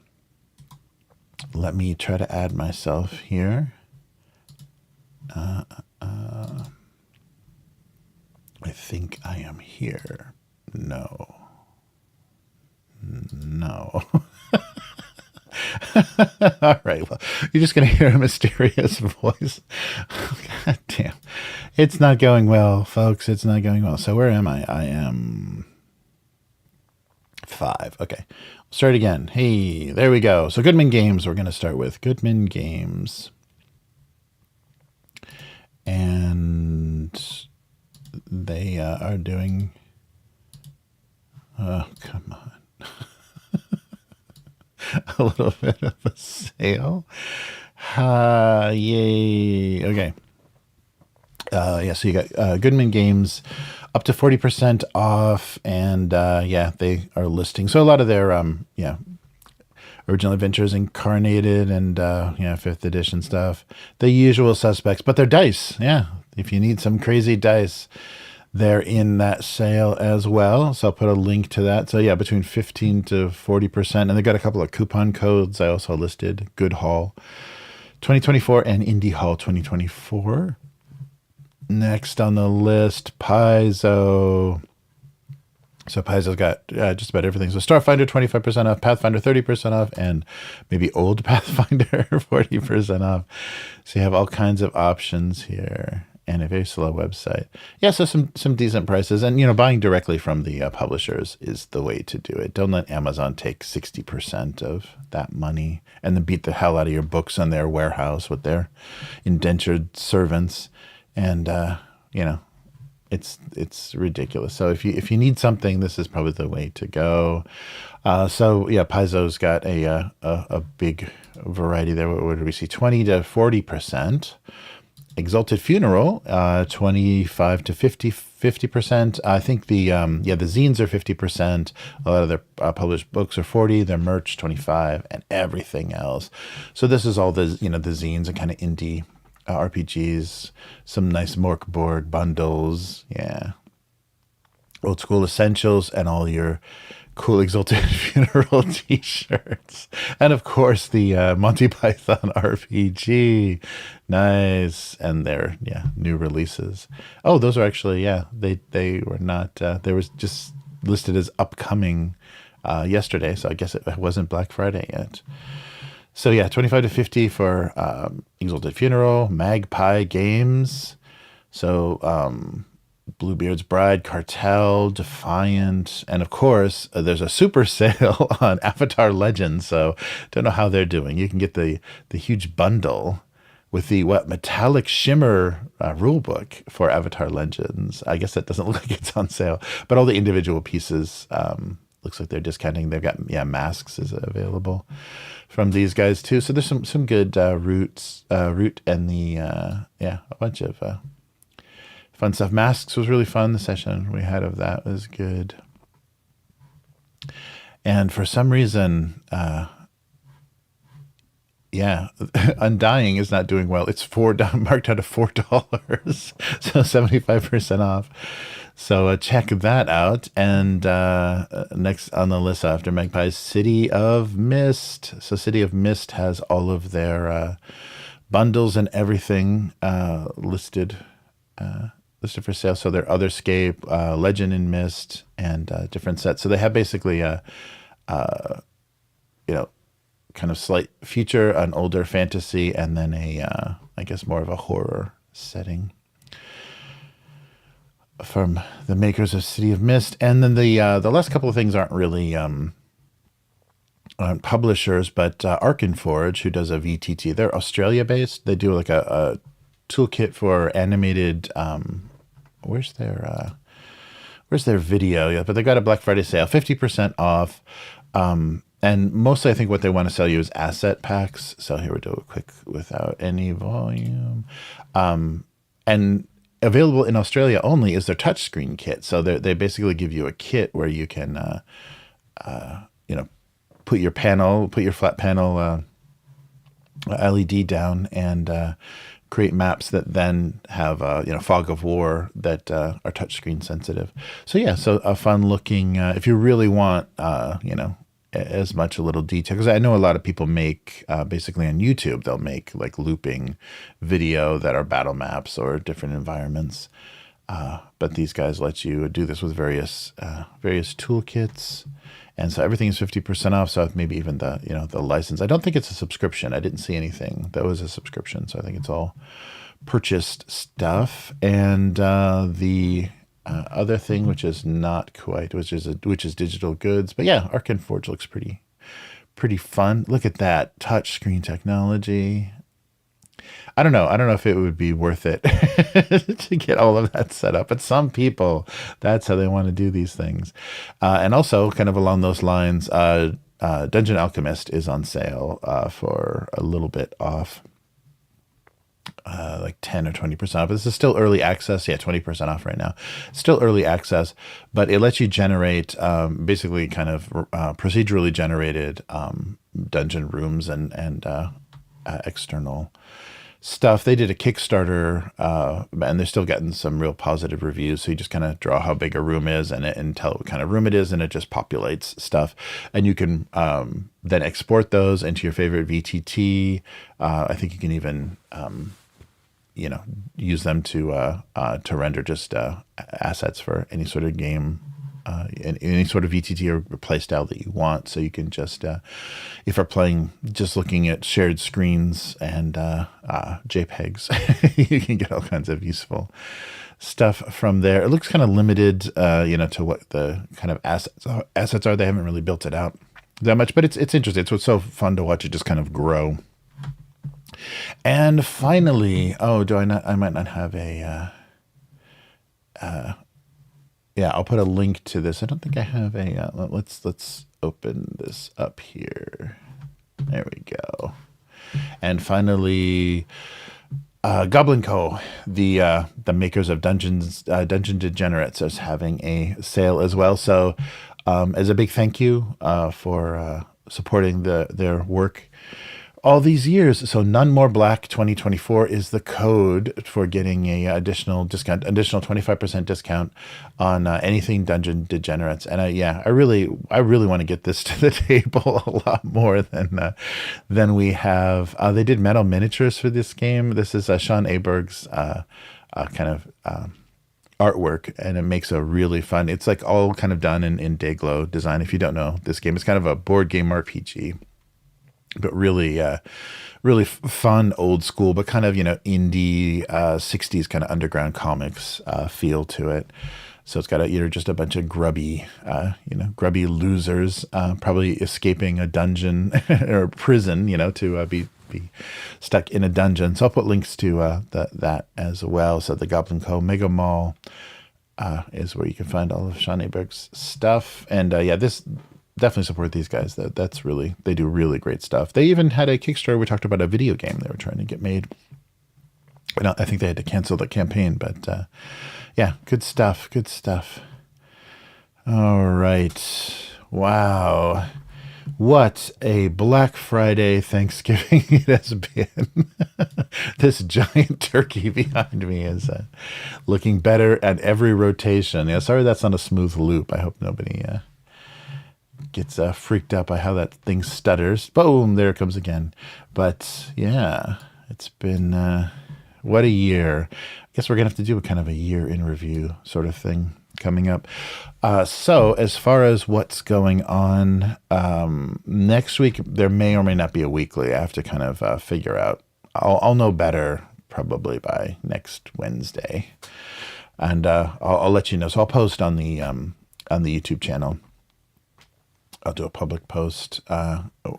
Speaker 1: let me try to add myself here. I think I am here. No. All right. Well, you're just going to hear a mysterious voice. God damn. It's not going well, folks. It's not going well. So where am I? I am 5. Okay. Start again. Hey, there we go. So Goodman Games, we're going to start with Goodman Games. And they are doing... Oh, come on. A little bit of a sale. Yay. Okay. So you got Goodman Games up to 40% off, and they are listing. So a lot of their original adventures incarnated and 5th edition stuff. The usual suspects, but they're dice. Yeah. If you need some crazy dice, they're in that sale as well. So I'll put a link to that. So yeah, between 15 to 40%. And they got a couple of coupon codes I also listed. Good Haul 2024 and Indie Haul 2024. Next on the list, Paizo. So Paizo's got just about everything. So Starfinder 25% off, Pathfinder 30% off, and maybe old Pathfinder 40% off. So you have all kinds of options here. And a very slow website. Yeah, so some decent prices. And, buying directly from the publishers is the way to do it. Don't let Amazon take 60% of that money and then beat the hell out of your books on their warehouse with their indentured servants. And, it's ridiculous. So if you need something, this is probably the way to go. Paizo's got a big variety there. What did we see? 20 to 40%. Exalted Funeral, 25 to 50%. I think the zines are 50%. A lot of their published books are 40. Their merch 25, and everything else. So this is all the the zines and kind of indie RPGs. Some nice Mork board bundles. Yeah, Old School Essentials, and all your cool Exalted Funeral t-shirts, and of course the Monty Python RPG. Nice. And their new releases. Oh, those are actually they were not they were just listed as upcoming yesterday, so I guess it wasn't Black Friday yet. So 25 to 50 for Exalted Funeral. Magpie Games, so Bluebeard's Bride, Cartel, Defiant, and of course there's a super sale on Avatar Legends. So don't know how they're doing. You can get the huge bundle with the metallic shimmer rule book for Avatar Legends. I guess that doesn't look like it's on sale, but all the individual pieces looks like they're discounting. They've got masks is available from these guys too. So there's some good Root and the a bunch of fun stuff. Masks was really fun. The session we had of that was good. And for some reason, Undying is not doing well. It's marked down to $4, so 75% off. So check that out. And next on the list after Magpie's, City of Mist. So City of Mist has all of their bundles and everything listed for sale. So their Otherscape, Legend in Mist, and different sets. So they have basically kind of slight future, an older fantasy, and then I guess more of a horror setting from the makers of City of Mist. And then the last couple of things aren't really publishers, but Arkenforge, who does a VTT, they're Australia based. They do like a toolkit for animated. Where's their video? Yeah, but they got a Black Friday sale, 50% off. And mostly I think what they want to sell you is asset packs. So here we do a quick without any volume. And available in Australia only is their touchscreen kit. So they basically give you a kit where you can, put your flat panel LED down and create maps that then have fog of war that are touchscreen sensitive. So yeah, so a fun looking. If you really want, as much a little detail, because I know a lot of people make basically on YouTube, they'll make like looping video that are battle maps or different environments. But these guys let you do this with various toolkits. And so everything is 50% off. So maybe even the license. I don't think it's a subscription. I didn't see anything that was a subscription. So I think it's all purchased stuff. And the other thing, which is not quite, which is digital goods. But yeah, Arkenforge looks pretty fun. Look at that touchscreen technology. I don't know if it would be worth it to get all of that set up. But some people, that's how they want to do these things. And also, kind of along those lines, Dungeon Alchemist is on sale for a little bit off, like 10 or 20% off. This is still early access. Yeah, 20% off right now. Still early access, but it lets you generate basically kind of procedurally generated dungeon rooms and external stuff. They did a Kickstarter, and they're still getting some real positive reviews. So you just kind of draw how big a room is and tell what kind of room it is, and it just populates stuff. And you can then export those into your favorite VTT. I think you can even use them to render just assets for any sort of game. In any sort of VTT or play style that you want. So you can just, if you're playing, just looking at shared screens and JPEGs, you can get all kinds of useful stuff from there. It looks kind of limited, to what the kind of assets are. They haven't really built it out that much, but it's interesting. It's what's so fun to watch it just kind of grow. And finally, I might not have a. Yeah, I'll put a link to this. I don't think I have a. Let's open this up here. There we go. And finally, Goblin Co., the makers of Dungeon Degenerates, is having a sale as well. So, as a big thank you for supporting their work all these years. So None More Black 2024 is the code for getting a additional 25% discount on anything Dungeon Degenerates. And I really want to get this to the table a lot more than we have. They did metal miniatures for this game. This is Sean Aberg's kind of artwork, and it makes a really fun. It's like all kind of done in Dayglow design. If you don't know this game, it's kind of a board game RPG. But really fun, old school, but kind of, indie 60s kind of underground comics feel to it. So it's got just a bunch of grubby losers, probably escaping a dungeon or prison, to be stuck in a dungeon. So I'll put links to that as well. So the Goblin Co. Mega Mall is where you can find all of Sean Aberg's stuff. And this. Definitely support these guys. They do really great stuff. They even had a Kickstarter. We talked about a video game they were trying to get made. I think they had to cancel the campaign, but good stuff. Good stuff. All right. Wow. What a Black Friday Thanksgiving it has been. This giant turkey behind me is looking better at every rotation. Yeah, sorry that's not a smooth loop. I hope nobody gets freaked out by how that thing stutters. Boom, there it comes again. But yeah, it's been what a year. I guess we're gonna have to do a kind of a year in review sort of thing coming up. So as far as what's going on next week, there may or may not be a weekly. I have to kind of figure out. I'll know better probably by next Wednesday, and I'll let you know. So I'll post on the YouTube channel. I'll do a public post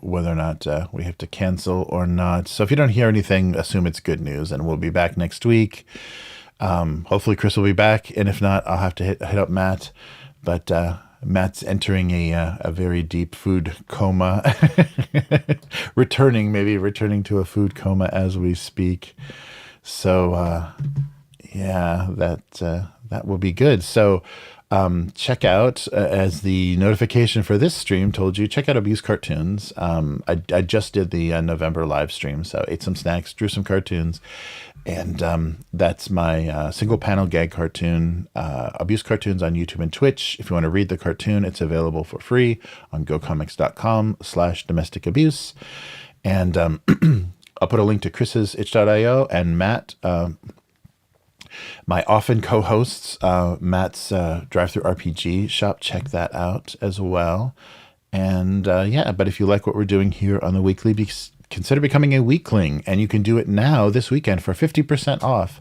Speaker 1: whether or not we have to cancel or not. So if you don't hear anything, assume it's good news, and we'll be back next week. Hopefully Chris will be back, and if not, I'll have to hit up Matt. But Matt's entering a very deep food coma, returning to a food coma as we speak. So yeah, that will be good. So check out, as the notification for this stream told you, check out Abuse Cartoons. I just did the November live stream, so ate some snacks, drew some cartoons, and that's my single panel gag cartoon, Abuse Cartoons on YouTube and Twitch. If you want to read the cartoon, it's available for free on gocomics.com/domesticabuse. And I'll put a link to Chris's itch.io and Matt, my often co-hosts, Matt's Drive-Thru RPG shop. Check that out as well. And yeah, but if you like what we're doing here on the weekly, consider becoming a weekling, and you can do it now this weekend for 50% off.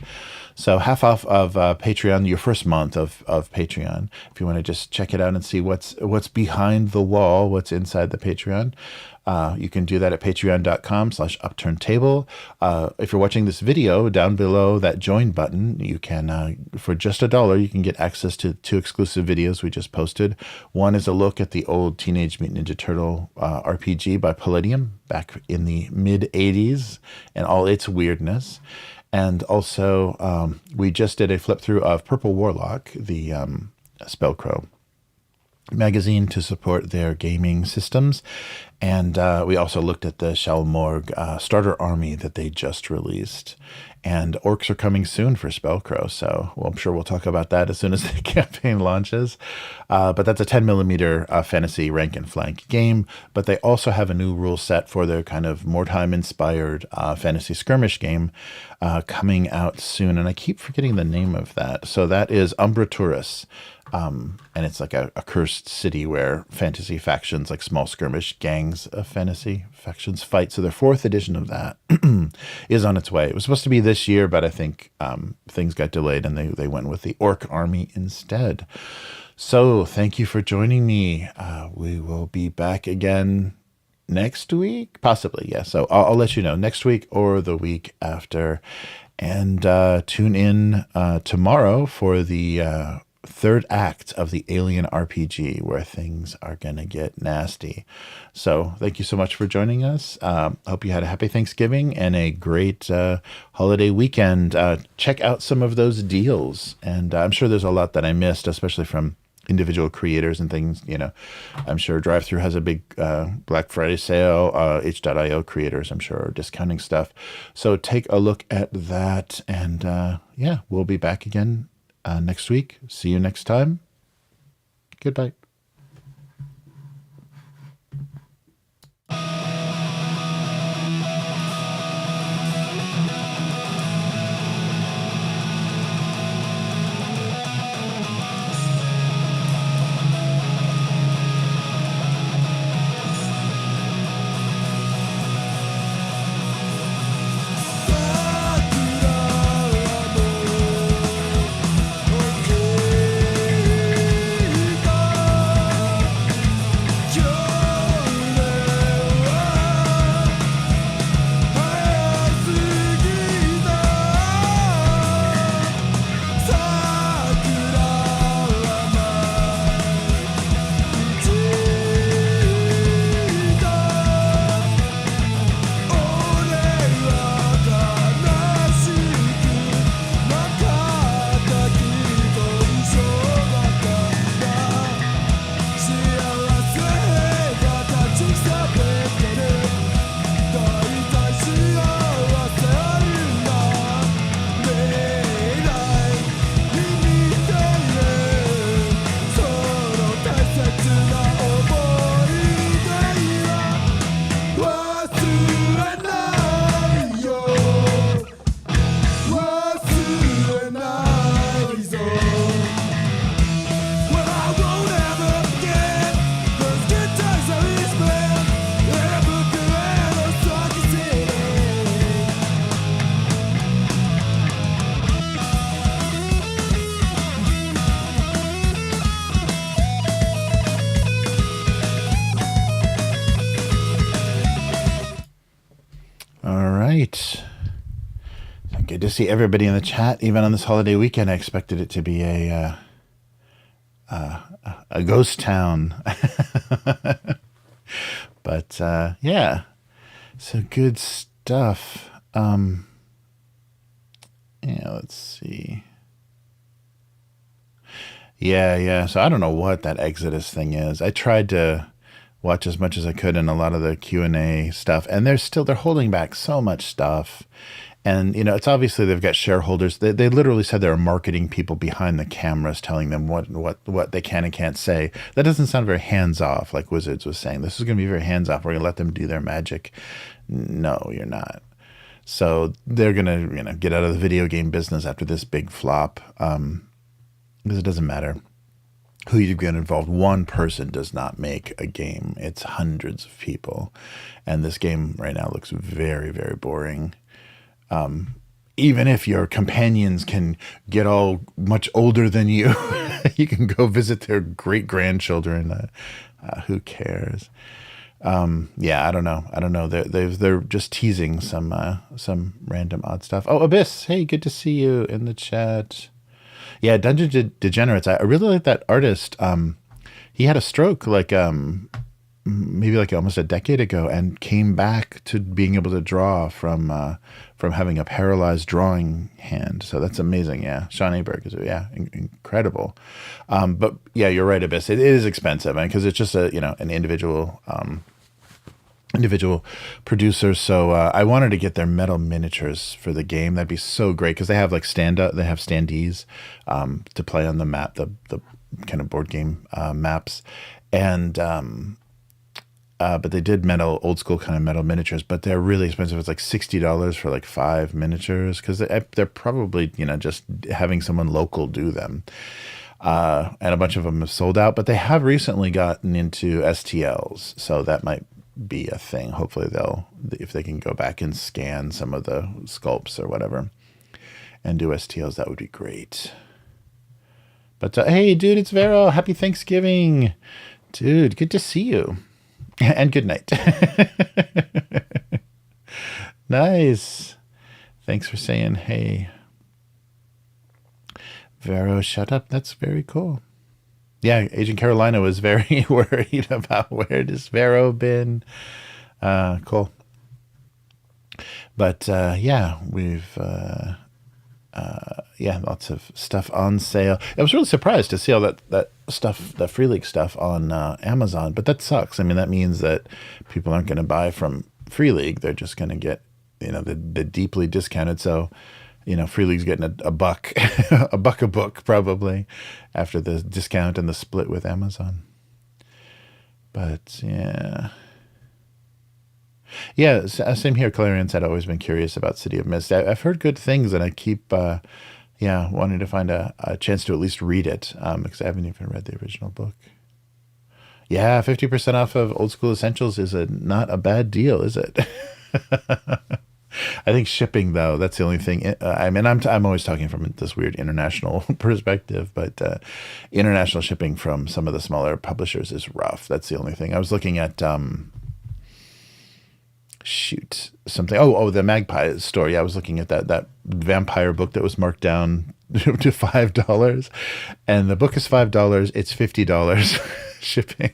Speaker 1: So half off of Patreon, your first month of Patreon. If you want to just check it out and see what's behind the wall, what's inside the Patreon, you can do that at patreon.com/upturntable. If you're watching this video, down below that join button, you can, for just $1, you can get access to 2 exclusive videos we just posted. One is a look at the old Teenage Mutant Ninja Turtle RPG by Palladium back in the mid-'80s and all its weirdness. And also, we just did a flip through of Purple Warlock, the Spellcrow magazine, to support their gaming systems. And we also looked at the Shalmorg starter army that they just released. And orcs are coming soon for Spellcrow, so I'm sure we'll talk about that as soon as the campaign launches. But that's a 10mm fantasy rank and flank game. But they also have a new rule set for their kind of Mordheim-inspired fantasy skirmish game coming out soon. And I keep forgetting the name of that. So that is Umbra Turris. And it's like a cursed city where fantasy factions, like small skirmish gangs of fantasy factions, fight. So their 4th edition of that is on its way. It was supposed to be this year, but I think things got delayed, and they went with the orc army instead. So thank you for joining me. We will be back again next week, possibly. Yeah. So I'll let you know next week or the week after, and tune in tomorrow for the 3rd act of the Alien RPG, where things are gonna get nasty. So thank you so much for joining us. Hope you had a happy Thanksgiving and a great holiday weekend. Check out some of those deals, and I'm sure there's a lot that I missed, especially from individual creators and things. I'm sure Drive-Thru has a big Black Friday sale. H.io creators, I'm sure, are discounting stuff. So take a look at that, and yeah, we'll be back again next week. See you next time. Goodbye. right. Good to see everybody in the chat. Even on this holiday weekend, I expected it to be a ghost town. But yeah, so good stuff. Yeah, let's see. Yeah. So I don't know what that Exodus thing is. I tried to watch as much as I could in a lot of the Q&A stuff, and they're holding back so much stuff. And, it's obviously they've got shareholders. They literally said there are marketing people behind the cameras telling them what they can and can't say. That doesn't sound very hands-off, like Wizards was saying. This is going to be very hands-off. We're going to let them do their magic. No, you're not. So they're going to, get out of the video game business after this big flop, because it doesn't matter who you get involved. One person does not make a game. It's hundreds of people. And this game right now looks very, very boring. Even if your companions can get all much older than you, you can go visit their great-grandchildren. Who cares? Yeah, I don't know. They're just teasing some random odd stuff. Oh, Abyss, hey, good to see you in the chat. Yeah, Dungeon Degenerates. I really like that artist. He had a stroke maybe almost a decade ago, and came back to being able to draw from having a paralyzed drawing hand. So that's amazing. Yeah, Sean Aberg is incredible. But yeah, you're right, Abyss. It is expensive, because it's just an individual producer. So I wanted to get their metal miniatures for the game. That'd be so great, because they have they have standees to play on the map, the kind of board game maps, and but they did old school kind of metal miniatures, but they're really expensive. It's like $60 for 5 miniatures, because they're probably just having someone local do them, and a bunch of them have sold out. But they have recently gotten into STLs, so that might be a thing. Hopefully if they can go back and scan some of the sculpts or whatever and do STLs, that would be great. But hey, dude, it's Vero. Happy Thanksgiving, dude. Good to see you. And good night. Nice. Thanks for saying hey. Vero, shut up. That's very cool. Yeah, Agent Carolina was very worried about where does Vero been. Cool. But yeah, we've lots of stuff on sale. I was really surprised to see all that stuff, the Free League stuff on Amazon, but that sucks. I mean, that means that people aren't going to buy from Free League. They're just going to get, the deeply discounted. So, Free League's getting a buck, a buck a book probably after the discount and the split with Amazon. But yeah. Yeah, same here. Clarion said, I've always been curious about City of Mist. I've heard good things, and I keep, wanting to find a chance to at least read it, because I haven't even read the original book. Yeah, 50% off of Old School Essentials is not a bad deal, is it? I think shipping, though, that's the only thing. I'm always talking from this weird international perspective, but international shipping from some of the smaller publishers is rough. That's the only thing. I was looking at... something. The Magpie story. I was looking at that vampire book that was marked down to $5, and the book is $5. It's $50 shipping,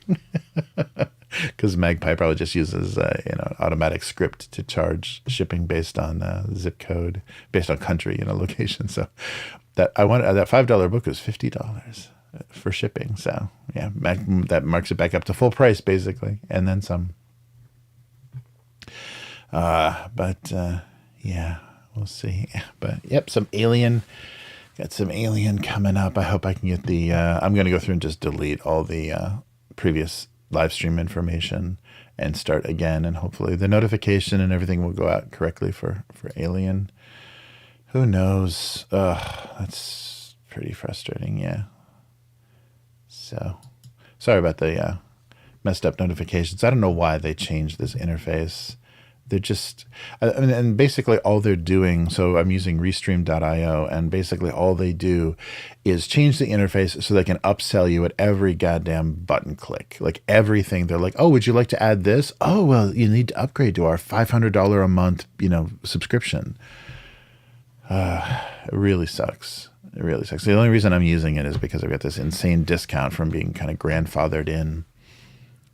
Speaker 1: because Magpie probably just uses automatic script to charge shipping based on zip code, based on country, location. So that $5 book was $50 for shipping. So yeah, that marks it back up to full price basically, and then some. Yeah, we'll see. But yep, got some Alien coming up. I hope I can get I'm going to go through and just delete all the previous live stream information and start again. And hopefully the notification and everything will go out correctly for Alien. Who knows? That's pretty frustrating. Yeah. So sorry about the messed up notifications. I don't know why they changed this interface. they're just, I mean, and basically all they're doing, so I'm using restream.io, and basically all they do is change the interface so they can upsell you at every goddamn button click. Like everything, they're like, oh, would you like to add this? Oh, well, you need to upgrade to our $500 a month, subscription. It really sucks. It really sucks. The only reason I'm using it is because I've got this insane discount from being kind of grandfathered in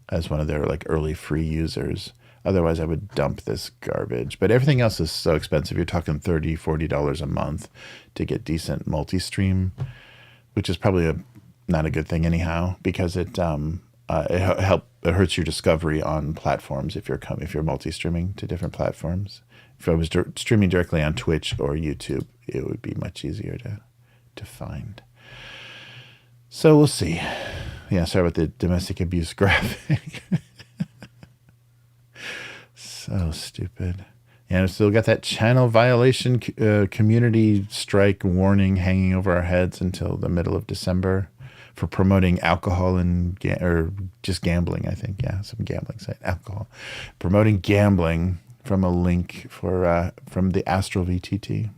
Speaker 1: as one of their like early free users. Otherwise, I would dump this garbage. But everything else is so expensive. You're talking $30, $40 a month to get decent multi-stream, which is probably not a good thing anyhow, because it hurts your discovery on platforms if you're multi-streaming to different platforms. If I was streaming directly on Twitch or YouTube, it would be much easier to find. So we'll see. Yeah, sorry about the domestic abuse graphic. So stupid. Yeah, I've still got that channel violation community strike warning hanging over our heads until the middle of December for promoting alcohol or just gambling, I think. Yeah, some gambling site. Alcohol. Promoting gambling from a link from the Astral VTT.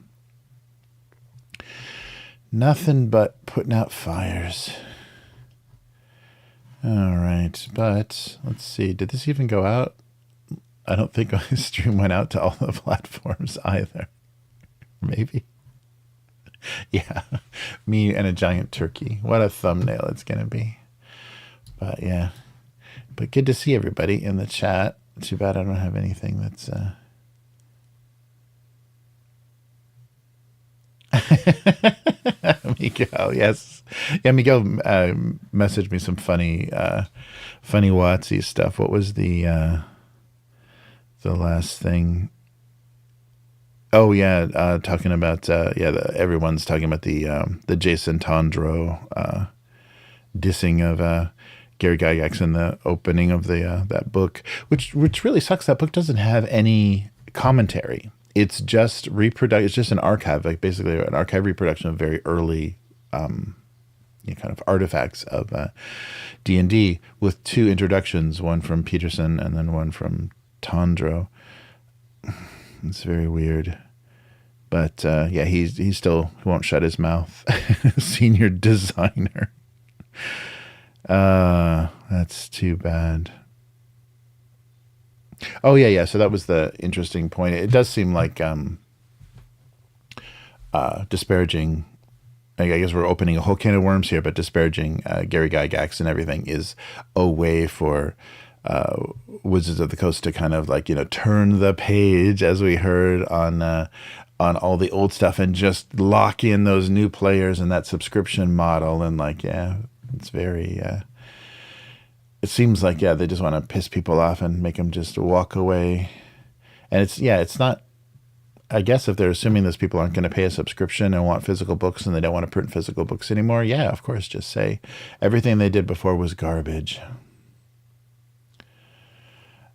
Speaker 1: Nothing but putting out fires. All right, but let's see. Did this even go out? I don't think my stream went out to all the platforms either. Maybe. Yeah, me and a giant turkey. What a thumbnail it's going to be. But yeah, but good to see everybody in the chat. Too bad I don't have anything that's... Miguel, yes. Yeah, Miguel messaged me some funny WotC stuff. What was the last thing? Oh yeah, talking about everyone's talking about the Jason Tondro dissing of Gary Gygax in the opening of that book, which really sucks. That book doesn't have any commentary. It's just It's just an archive, like basically an archive reproduction of very early kind of artifacts of D&D, with two introductions, one from Peterson and then one from Tondro. It's very weird. But yeah, he still won't shut his mouth. Senior designer. That's too bad. Oh yeah. So that was the interesting point. It does seem like disparaging. I guess we're opening a whole can of worms here, but disparaging Gary Gygax and everything is a way for Wizards of the Coast to kind of like turn the page, as we heard on all the old stuff, and just lock in those new players and that subscription model. And like, yeah, it's very. It seems like they just want to piss people off and make them just walk away. And it's not. I guess if they're assuming those people aren't going to pay a subscription and want physical books and they don't want to print physical books anymore, yeah, of course, just say everything they did before was garbage.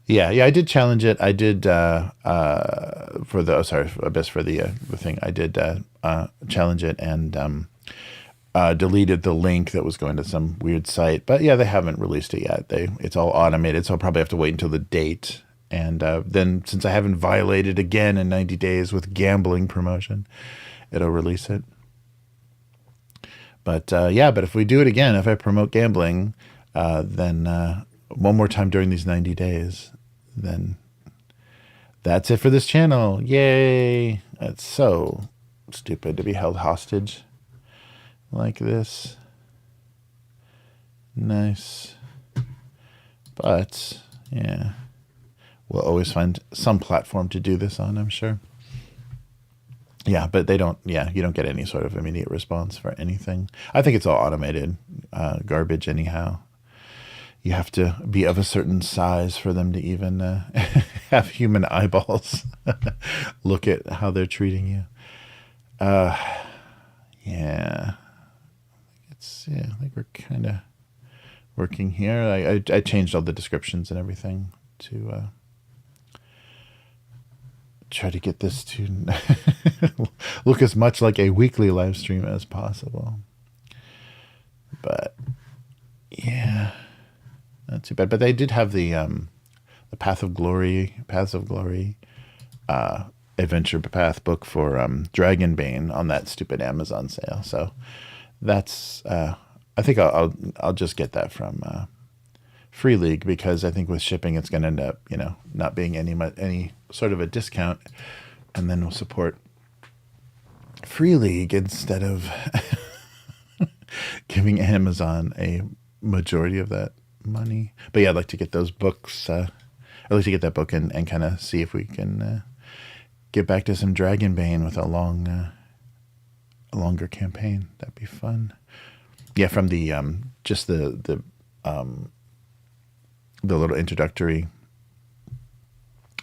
Speaker 1: Yeah, I did challenge it. I did for the thing. I did challenge it and deleted the link that was going to some weird site. But yeah, they haven't released it yet. It's all automated, so I'll probably have to wait until the date. And then, since I haven't violated again in 90 days with gambling promotion, it'll release it. But but if we do it again, if I promote gambling, then one more time during these 90 days, then that's it for this channel. Yay! That's so stupid to be held hostage like this. Nice. But, yeah. We'll always find some platform to do this on, I'm sure. Yeah, but you don't get any sort of immediate response for anything. I think it's all automated garbage anyhow. You have to be of a certain size for them to even have human eyeballs look at how they're treating you. Yeah. I think we're kind of working here. I changed all the descriptions and everything to try to get this to look as much like a weekly live stream as possible. But yeah, not too bad. But they did have the the Paths of Glory adventure path book for Dragonbane on that stupid Amazon sale. So that's I think I'll just get that from Free League, because I think with shipping it's going to end up, not being any sort of a discount, and then we'll support Free League instead of giving Amazon a majority of that money. But yeah, I'd like to get those books. I'd like to get that book and kind of see if we can get back to some Dragonbane with a longer campaign. That'd be fun. Yeah, from the just the little introductory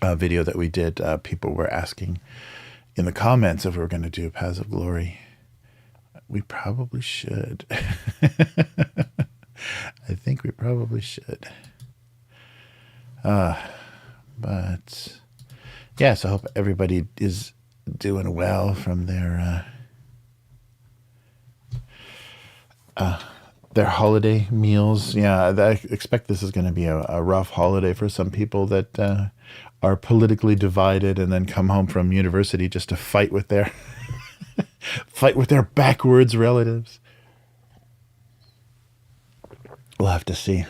Speaker 1: video that we did, people were asking in the comments if we were going to do Paths of Glory. We probably should. I think we probably should. But yeah, so I hope everybody is doing well from their holiday meals. Yeah, I expect this is going to be a rough holiday for some people that are politically divided and then come home from university just to fight with their backwards relatives. We'll have to see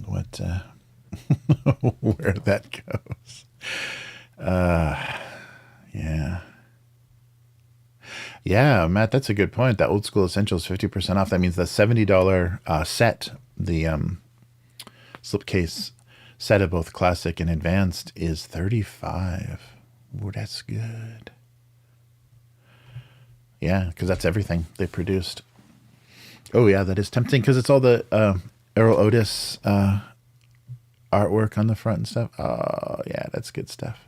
Speaker 1: what where that goes. Yeah, Matt, that's a good point. That Old School Essentials 50% off. That means the $70 set, the slipcase set of both classic and advanced, is $35. Ooh, that's good. Yeah, because that's everything they produced. Oh yeah, that is tempting because it's all the Errol Otis artwork on the front and stuff. Oh yeah, that's good stuff.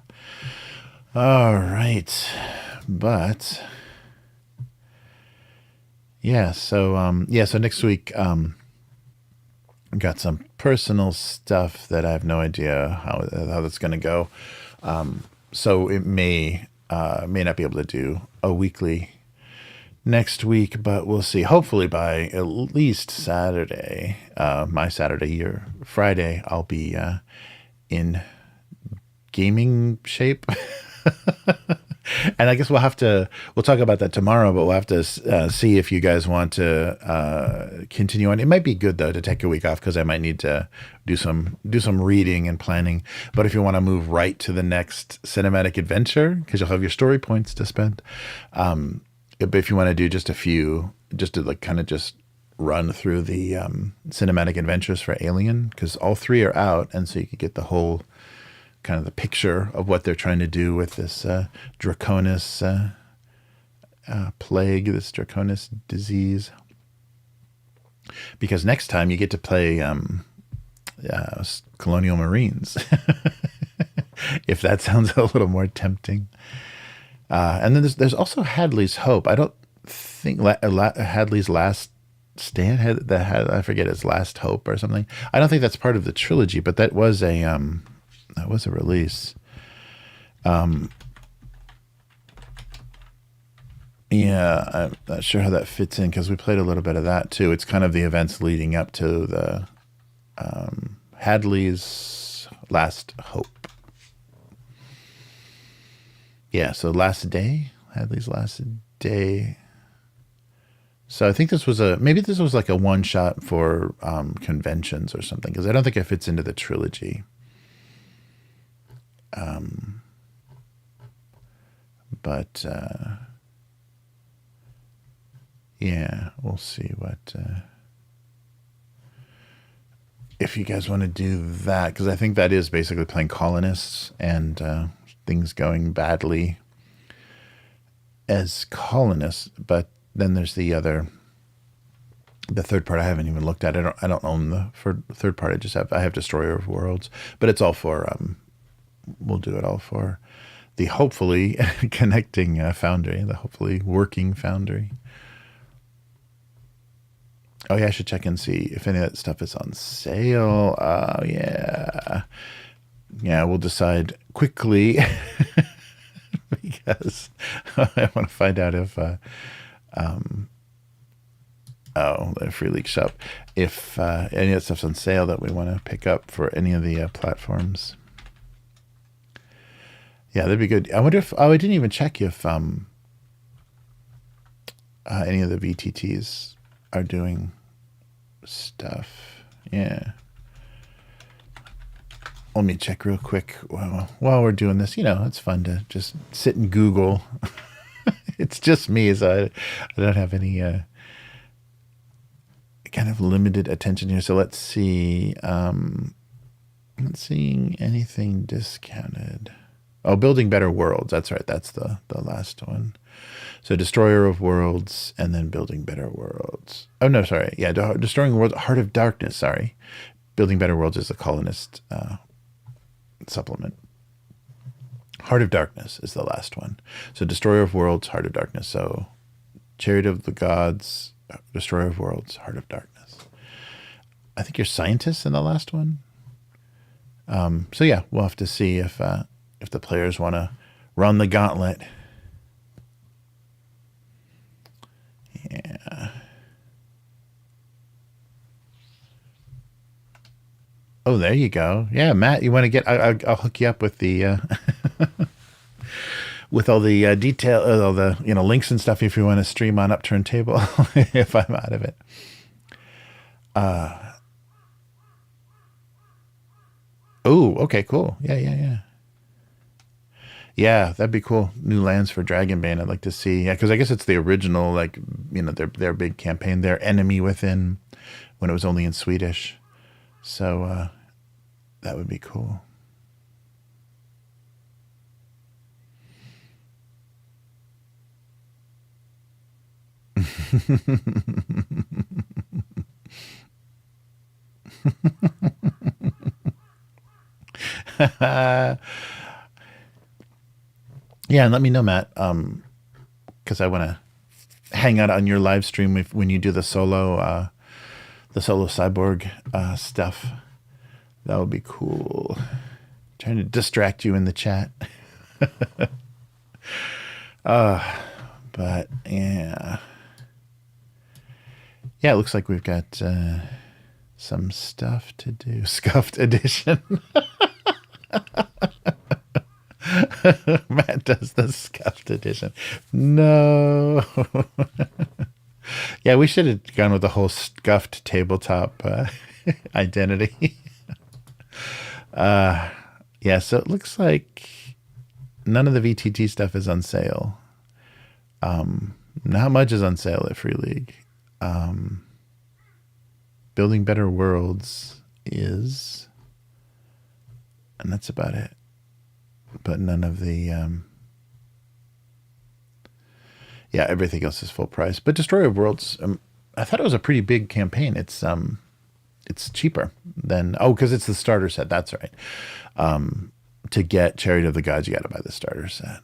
Speaker 1: All right, but yeah, so so next week got some personal stuff that I have no idea how that's going to go. So it may not be able to do a weekly next week, but we'll see. Hopefully by at least Saturday, my Saturday or Friday, I'll be in gaming shape. And I guess we'll talk about that tomorrow, but we'll have to see if you guys want to continue on. It might be good though to take a week off because I might need to do some reading and planning. But if you want to move right to the next cinematic adventure, because you'll have your story points to spend. But if you want to do just a few, just to just run through the cinematic adventures for Alien, because all three are out, and so you could get the whole kind of the picture of what they're trying to do with this Draconis plague, this Draconis disease. Because next time you get to play Colonial Marines, if that sounds a little more tempting. And then there's also Hadley's Hope. I don't think Hadley's Last Stand. I forget, his Last Hope or something. I don't think that's part of the trilogy, but that was a release. Yeah, I'm not sure how that fits in because we played a little bit of that too. It's kind of the events leading up to the Hadley's Last Hope. Yeah, so Hadley's Last Day. So I think this was maybe this was like a one shot for conventions or something, because I don't think it fits into the trilogy. But yeah, we'll see what if you guys want to do that, because I think that is basically playing colonists and things going badly as colonists. But then there's the third part I haven't even looked at. I don't own the third part. I have Destroyer of Worlds, but it's all for we'll do it all for the hopefully connecting Foundry, the hopefully working Foundry. Oh yeah, I should check and see if any of that stuff is on sale. Yeah, we'll decide quickly because I want to find out if Oh, the Free League shop. If any of that stuff's on sale that we want to pick up for any of the platforms. Yeah, that'd be good. I wonder if... Oh, I didn't even check if any of the VTTs are doing stuff. Yeah. Let me check real quick while we're doing this. You know, it's fun to just sit and Google. It's just me, so I don't have any kind of limited attention here. So let's see. I'm not seeing anything discounted. Oh, Building Better Worlds. That's right. That's the last one. So Destroyer of Worlds and then Building Better Worlds. Oh, no, sorry. Yeah, Destroying Worlds, Heart of Darkness, sorry. Building Better Worlds is the Colonist supplement. Heart of Darkness is the last one. So Destroyer of Worlds, Heart of Darkness. So Chariot of the Gods, Destroyer of Worlds, Heart of Darkness. I think you're Scientist in the last one. So yeah, we'll have to see if the players want to run the gauntlet. Yeah. Oh, there you go. Yeah, Matt, you want to get... I'll hook you up with the... with all the detail, all the links and stuff if you want to stream on Upturned Table if I'm out of it. Oh, okay, cool. Yeah. Yeah, that'd be cool. New lands for Dragonbane. I'd like to see. Yeah, because I guess it's the original, like, their big campaign, their Enemy Within, when it was only in Swedish. So that would be cool. Yeah, and let me know, Matt, because I want to hang out on your live stream when you do the solo cyborg stuff. That would be cool. Trying to distract you in the chat. But yeah. Yeah, it looks like we've got some stuff to do. Scuffed edition. Matt does the scuffed edition. No. Yeah, we should have gone with the whole scuffed tabletop identity. Yeah, so it looks like none of the VTT stuff is on sale. Not much is on sale at Free League. Building Better Worlds is, and that's about it. But none of the yeah, everything else is full price. But Destroyer of Worlds, I thought it was a pretty big campaign. It's cheaper than, because it's the starter set. That's right. To get Chariot of the Gods, you got to buy the starter set.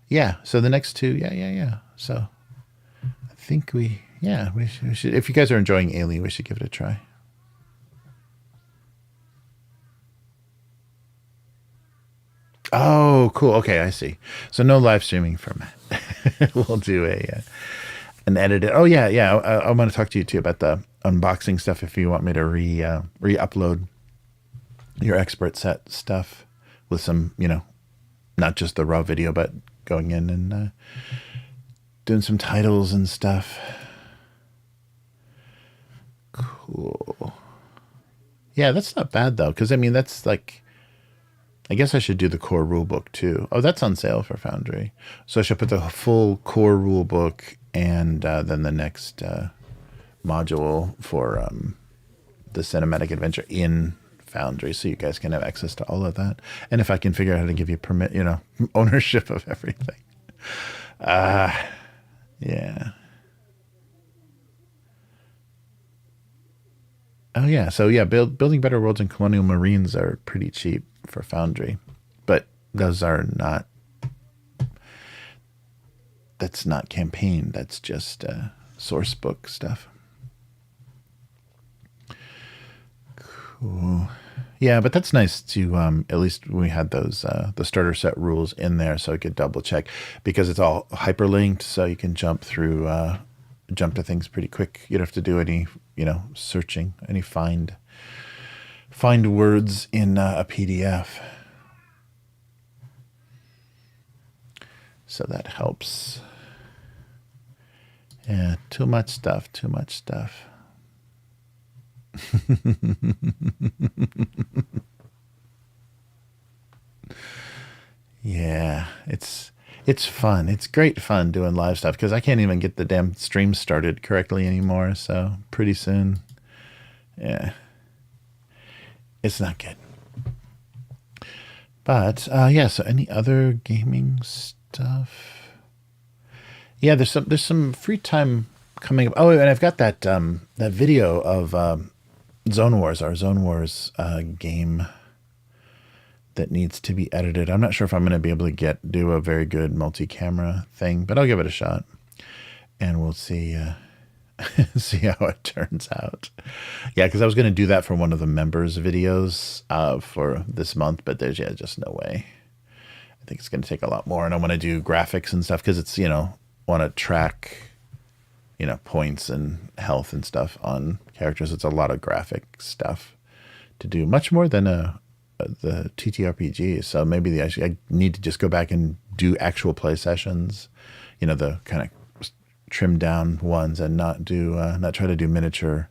Speaker 1: Yeah. So the next two, yeah. So I think we should. If you guys are enjoying Alien, we should give it a try. Oh, cool. Okay, I see. So no live streaming for Matt. We'll do an edit. Oh yeah. I want to talk to you too about the unboxing stuff. If you want me to re-upload your expert set stuff with some, not just the raw video, but going in and doing some titles and stuff. Cool. Yeah, that's not bad though, because that's like, I guess I should do the core rulebook too. Oh, that's on sale for Foundry. So I should put the full core rulebook and then the next module for the cinematic adventure in Foundry, so you guys can have access to all of that. And if I can figure out how to give you permit, ownership of everything. Yeah. Oh yeah. So yeah, Building Better Worlds and Colonial Marines are pretty cheap for Foundry, but those are not. That's not campaign. That's just source book stuff. Cool. Yeah, but that's nice to at least we had those the starter set rules in there, so I could double check, because it's all hyperlinked, so you can jump through jump to things pretty quick. You don't have to do any, searching, any find words in a PDF. So that helps. Yeah, too much stuff. Yeah, it's fun. It's great fun doing live stuff because I can't even get the damn stream started correctly anymore. So pretty soon, yeah, it's not good. But yeah, so any other gaming stuff? Yeah, there's some free time coming up. Oh, and I've got that video of Zone Wars, our Zone Wars game that needs to be edited. I'm not sure if I'm going to be able to do a very good multi-camera thing, but I'll give it a shot, and we'll see see how it turns out. Yeah, because I was going to do that for one of the members' videos for this month, but there's just no way. I think it's going to take a lot more, and I want to do graphics and stuff because it's want to track points and health and stuff on characters. It's a lot of graphic stuff to do, much more than the TTRPG. So maybe I need to just go back and do actual play sessions, the kind of trimmed down ones, and not try to do miniature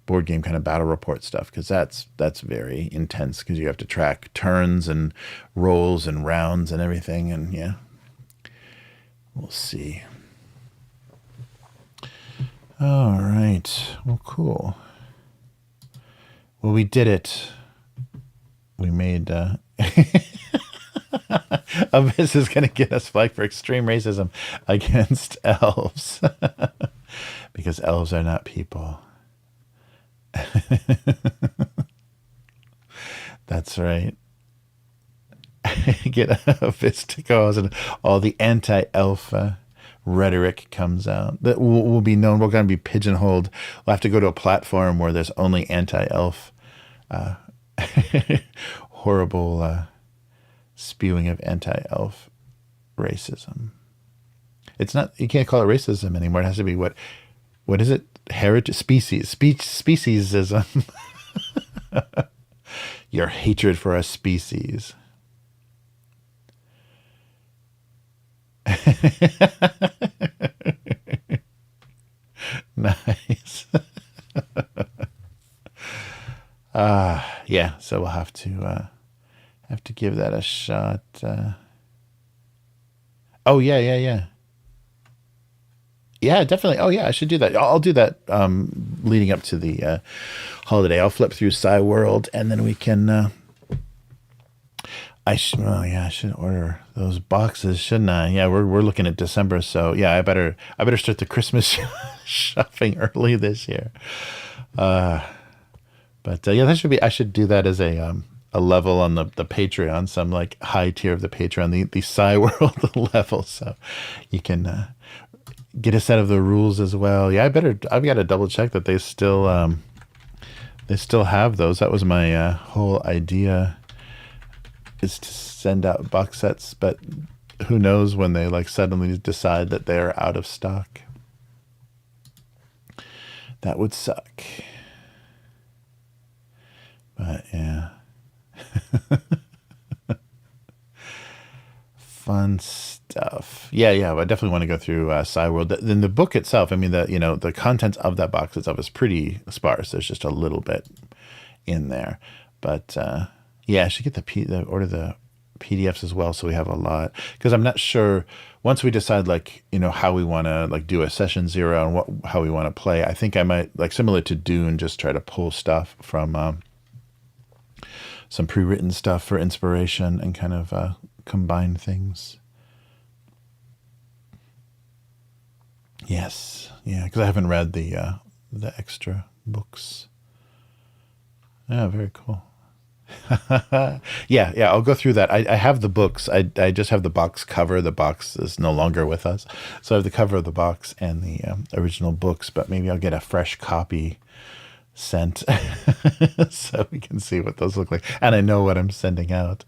Speaker 1: board game kind of battle report stuff, because that's very intense because you have to track turns and rolls and rounds and everything. And yeah, we'll see. All right. Well, cool. Well, we did it. We made Abyss is going to get us flagged for extreme racism against elves because elves are not people. That's right. Get Abyss to go, and all the anti-elf rhetoric comes out. That will be known. We're going to be pigeonholed. We'll have to go to a platform where there's only anti-elf horrible spewing of anti-elf racism. It's not, you can't call it racism anymore. It has to be what is it? Heritage, speciesism. Your hatred for a species. Nice. Yeah, so we'll have to give that a shot. Oh yeah, definitely. Oh yeah, I should do that. I'll do that leading up to the holiday. I'll flip through World, and then we can I should order those boxes, shouldn't I? Yeah, we're looking at December, so yeah, I better start the Christmas shopping early this year. But yeah, I should do that as a level on the Patreon, some like high tier of the Patreon, the World level, so you can get a set of the rules as well. Yeah, I've got to double check that they still have those. That was my whole idea, is to send out box sets, but who knows when they like suddenly decide that they're out of stock. That would suck. But yeah. Fun stuff. Yeah, I definitely want to go through World. Then the book itself, I mean, the contents of that box itself is pretty sparse. There's just a little bit in there. But yeah, I should get order the PDFs as well, so we have a lot. Because I'm not sure, once we decide how we want to do a session 0 and how we want to play, I think I might, similar to Dune, just try to pull stuff from some pre-written stuff for inspiration and kind of combine things. Yes, yeah, because I haven't read the extra books. Yeah, very cool. yeah, I'll go through that. I have the books. I just have the box cover. The box is no longer with us, so I have the cover of the box and the original books. But maybe I'll get a fresh copy sent so we can see what those look like, and I know what I'm sending out.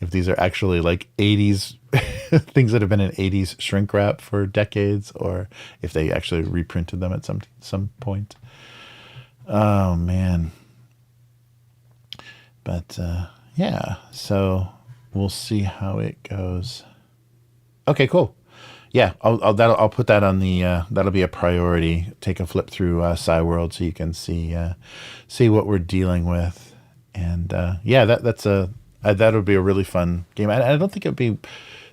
Speaker 1: if these are actually like 80s things that have been in 80s shrink wrap for decades, or if they actually reprinted them at some point. Oh man. But yeah, so we'll see how it goes. Okay, cool. Yeah, I'll put that on the that'll be a priority. Take a flip through Cyworld so you can see what we're dealing with, and yeah, that'll be a really fun game. I don't think it'd be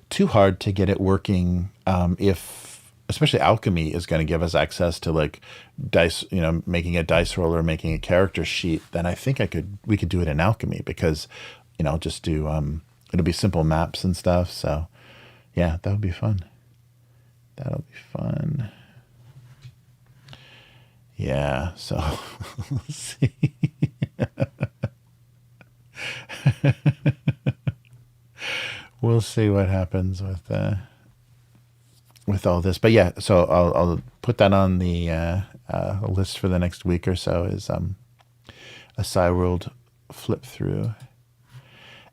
Speaker 1: too hard to get it working if, especially alchemy is going to give us access to like dice, making a dice roll or making a character sheet. Then I think we could do it in alchemy because just do it'll be simple maps and stuff. So yeah, that would be fun. That'll be fun. Yeah, so let's see. We'll see what happens with all this. But yeah, so I'll put that on the list for the next week or so is a Cyworld flip through.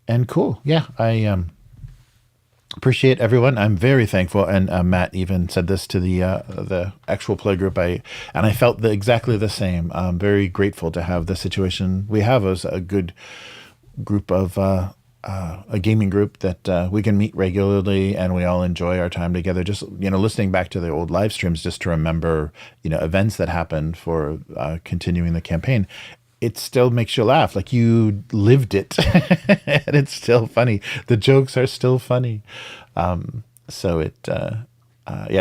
Speaker 1: And cool. Yeah, I appreciate everyone. I'm very thankful, and Matt even said this to the actual play group. I felt exactly the same. I'm very grateful to have the situation we have as a good group of a gaming group that we can meet regularly, and we all enjoy our time together. Just listening back to the old live streams, just to remember events that happened for continuing the campaign. It still makes you laugh, like you lived it. And it's still funny. The jokes are still funny. So yeah,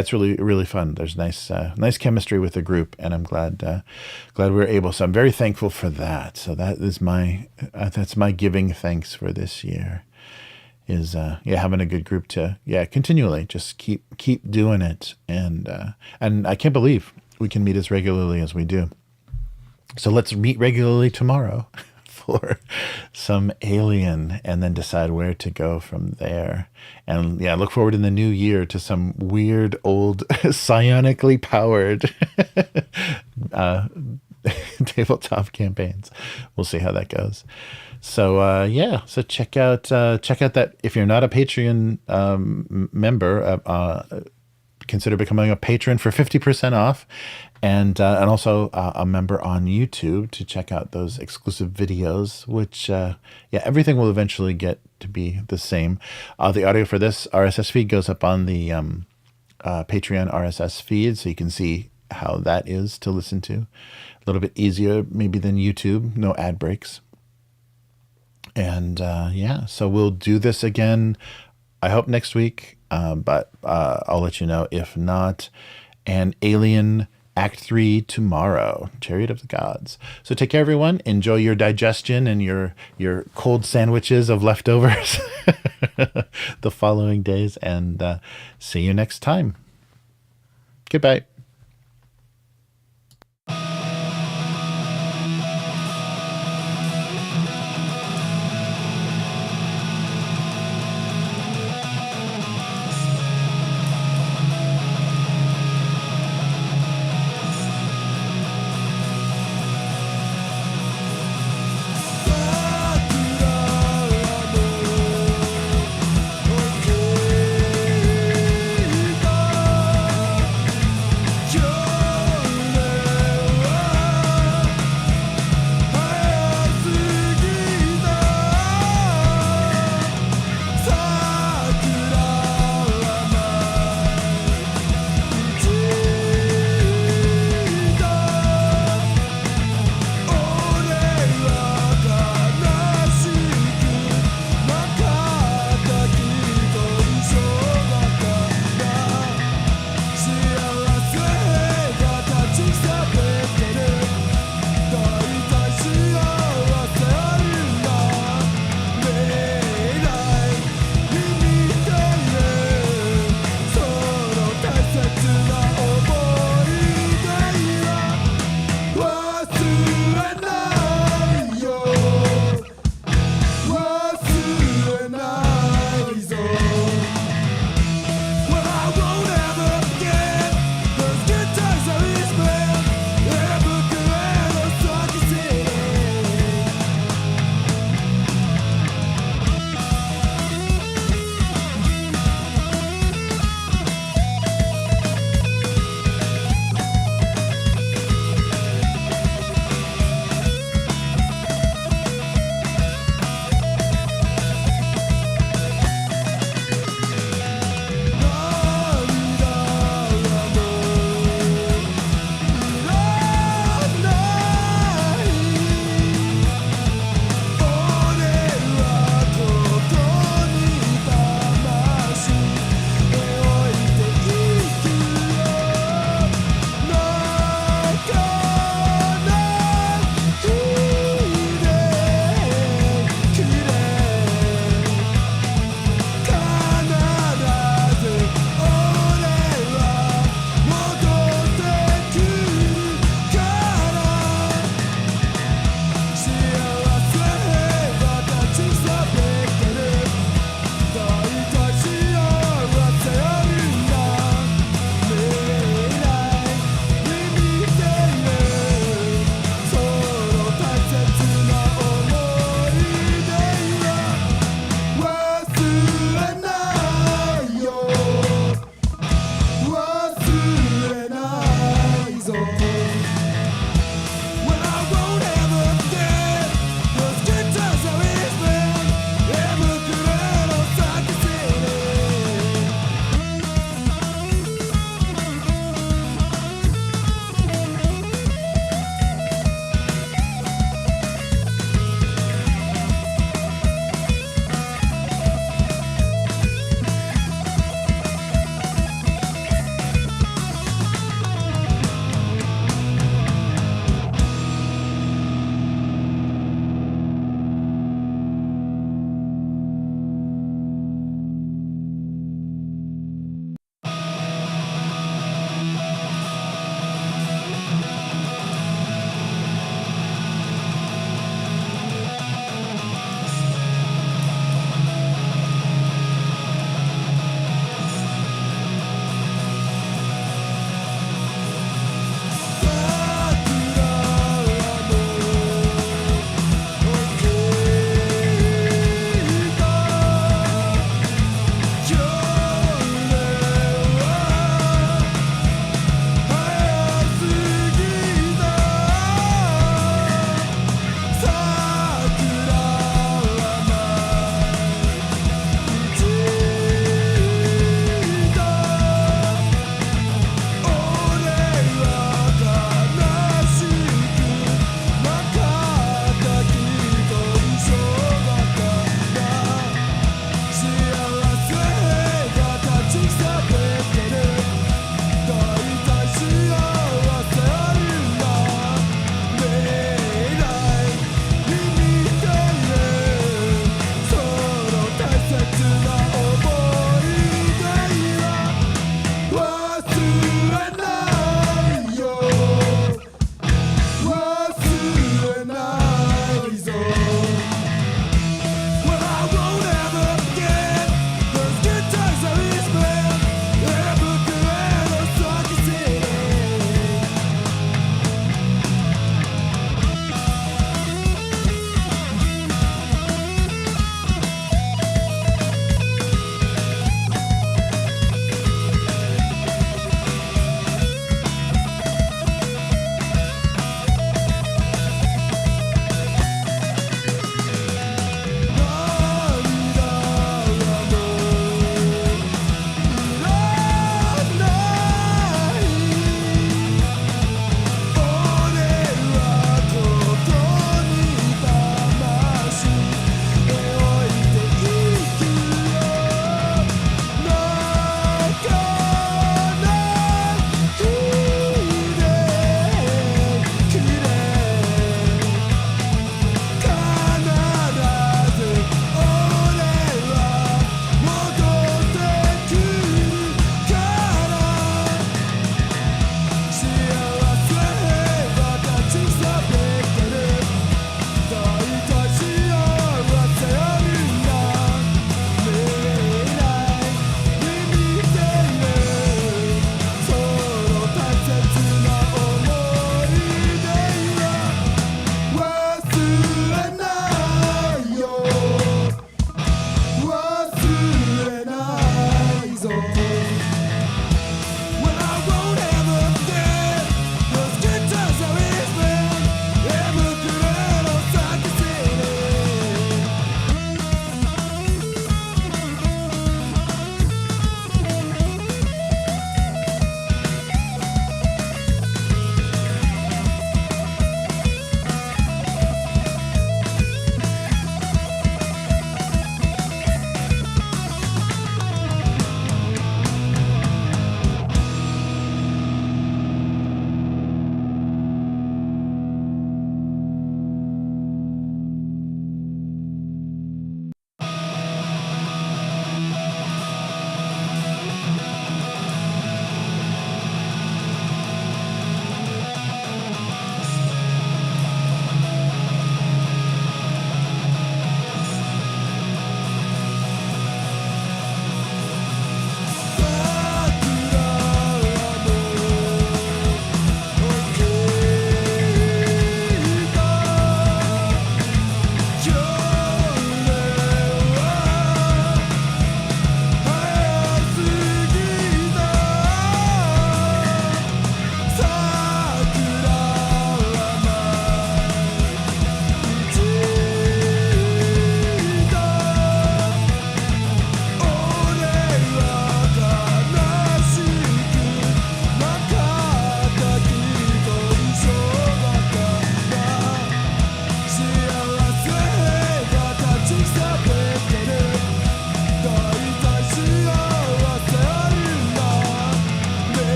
Speaker 1: it's really, really fun. There's nice chemistry with the group, and I'm glad we were able. So I'm very thankful for that. So that is that's my giving thanks for this year is, having a good group to, continually just keep doing it. And I can't believe we can meet as regularly as we do. So let's meet regularly tomorrow for some Alien, and then decide where to go from there. And yeah, look forward in the new year to some weird old psionically powered tabletop campaigns. We'll see how that goes. So yeah, so check out that. If you're not a Patreon member, consider becoming a patron for 50% off, and also a member on YouTube to check out those exclusive videos, which everything will eventually get to be the same. The audio for this RSS feed goes up on the Patreon RSS feed, so you can see how that is to listen to. A little bit easier maybe than YouTube, no ad breaks. And so we'll do this again, I hope next week, but I'll let you know if not. And Alien Act 3 tomorrow, Chariot of the Gods. So take care, everyone. Enjoy your digestion and your cold sandwiches of leftovers the following days, and see you next time. Goodbye.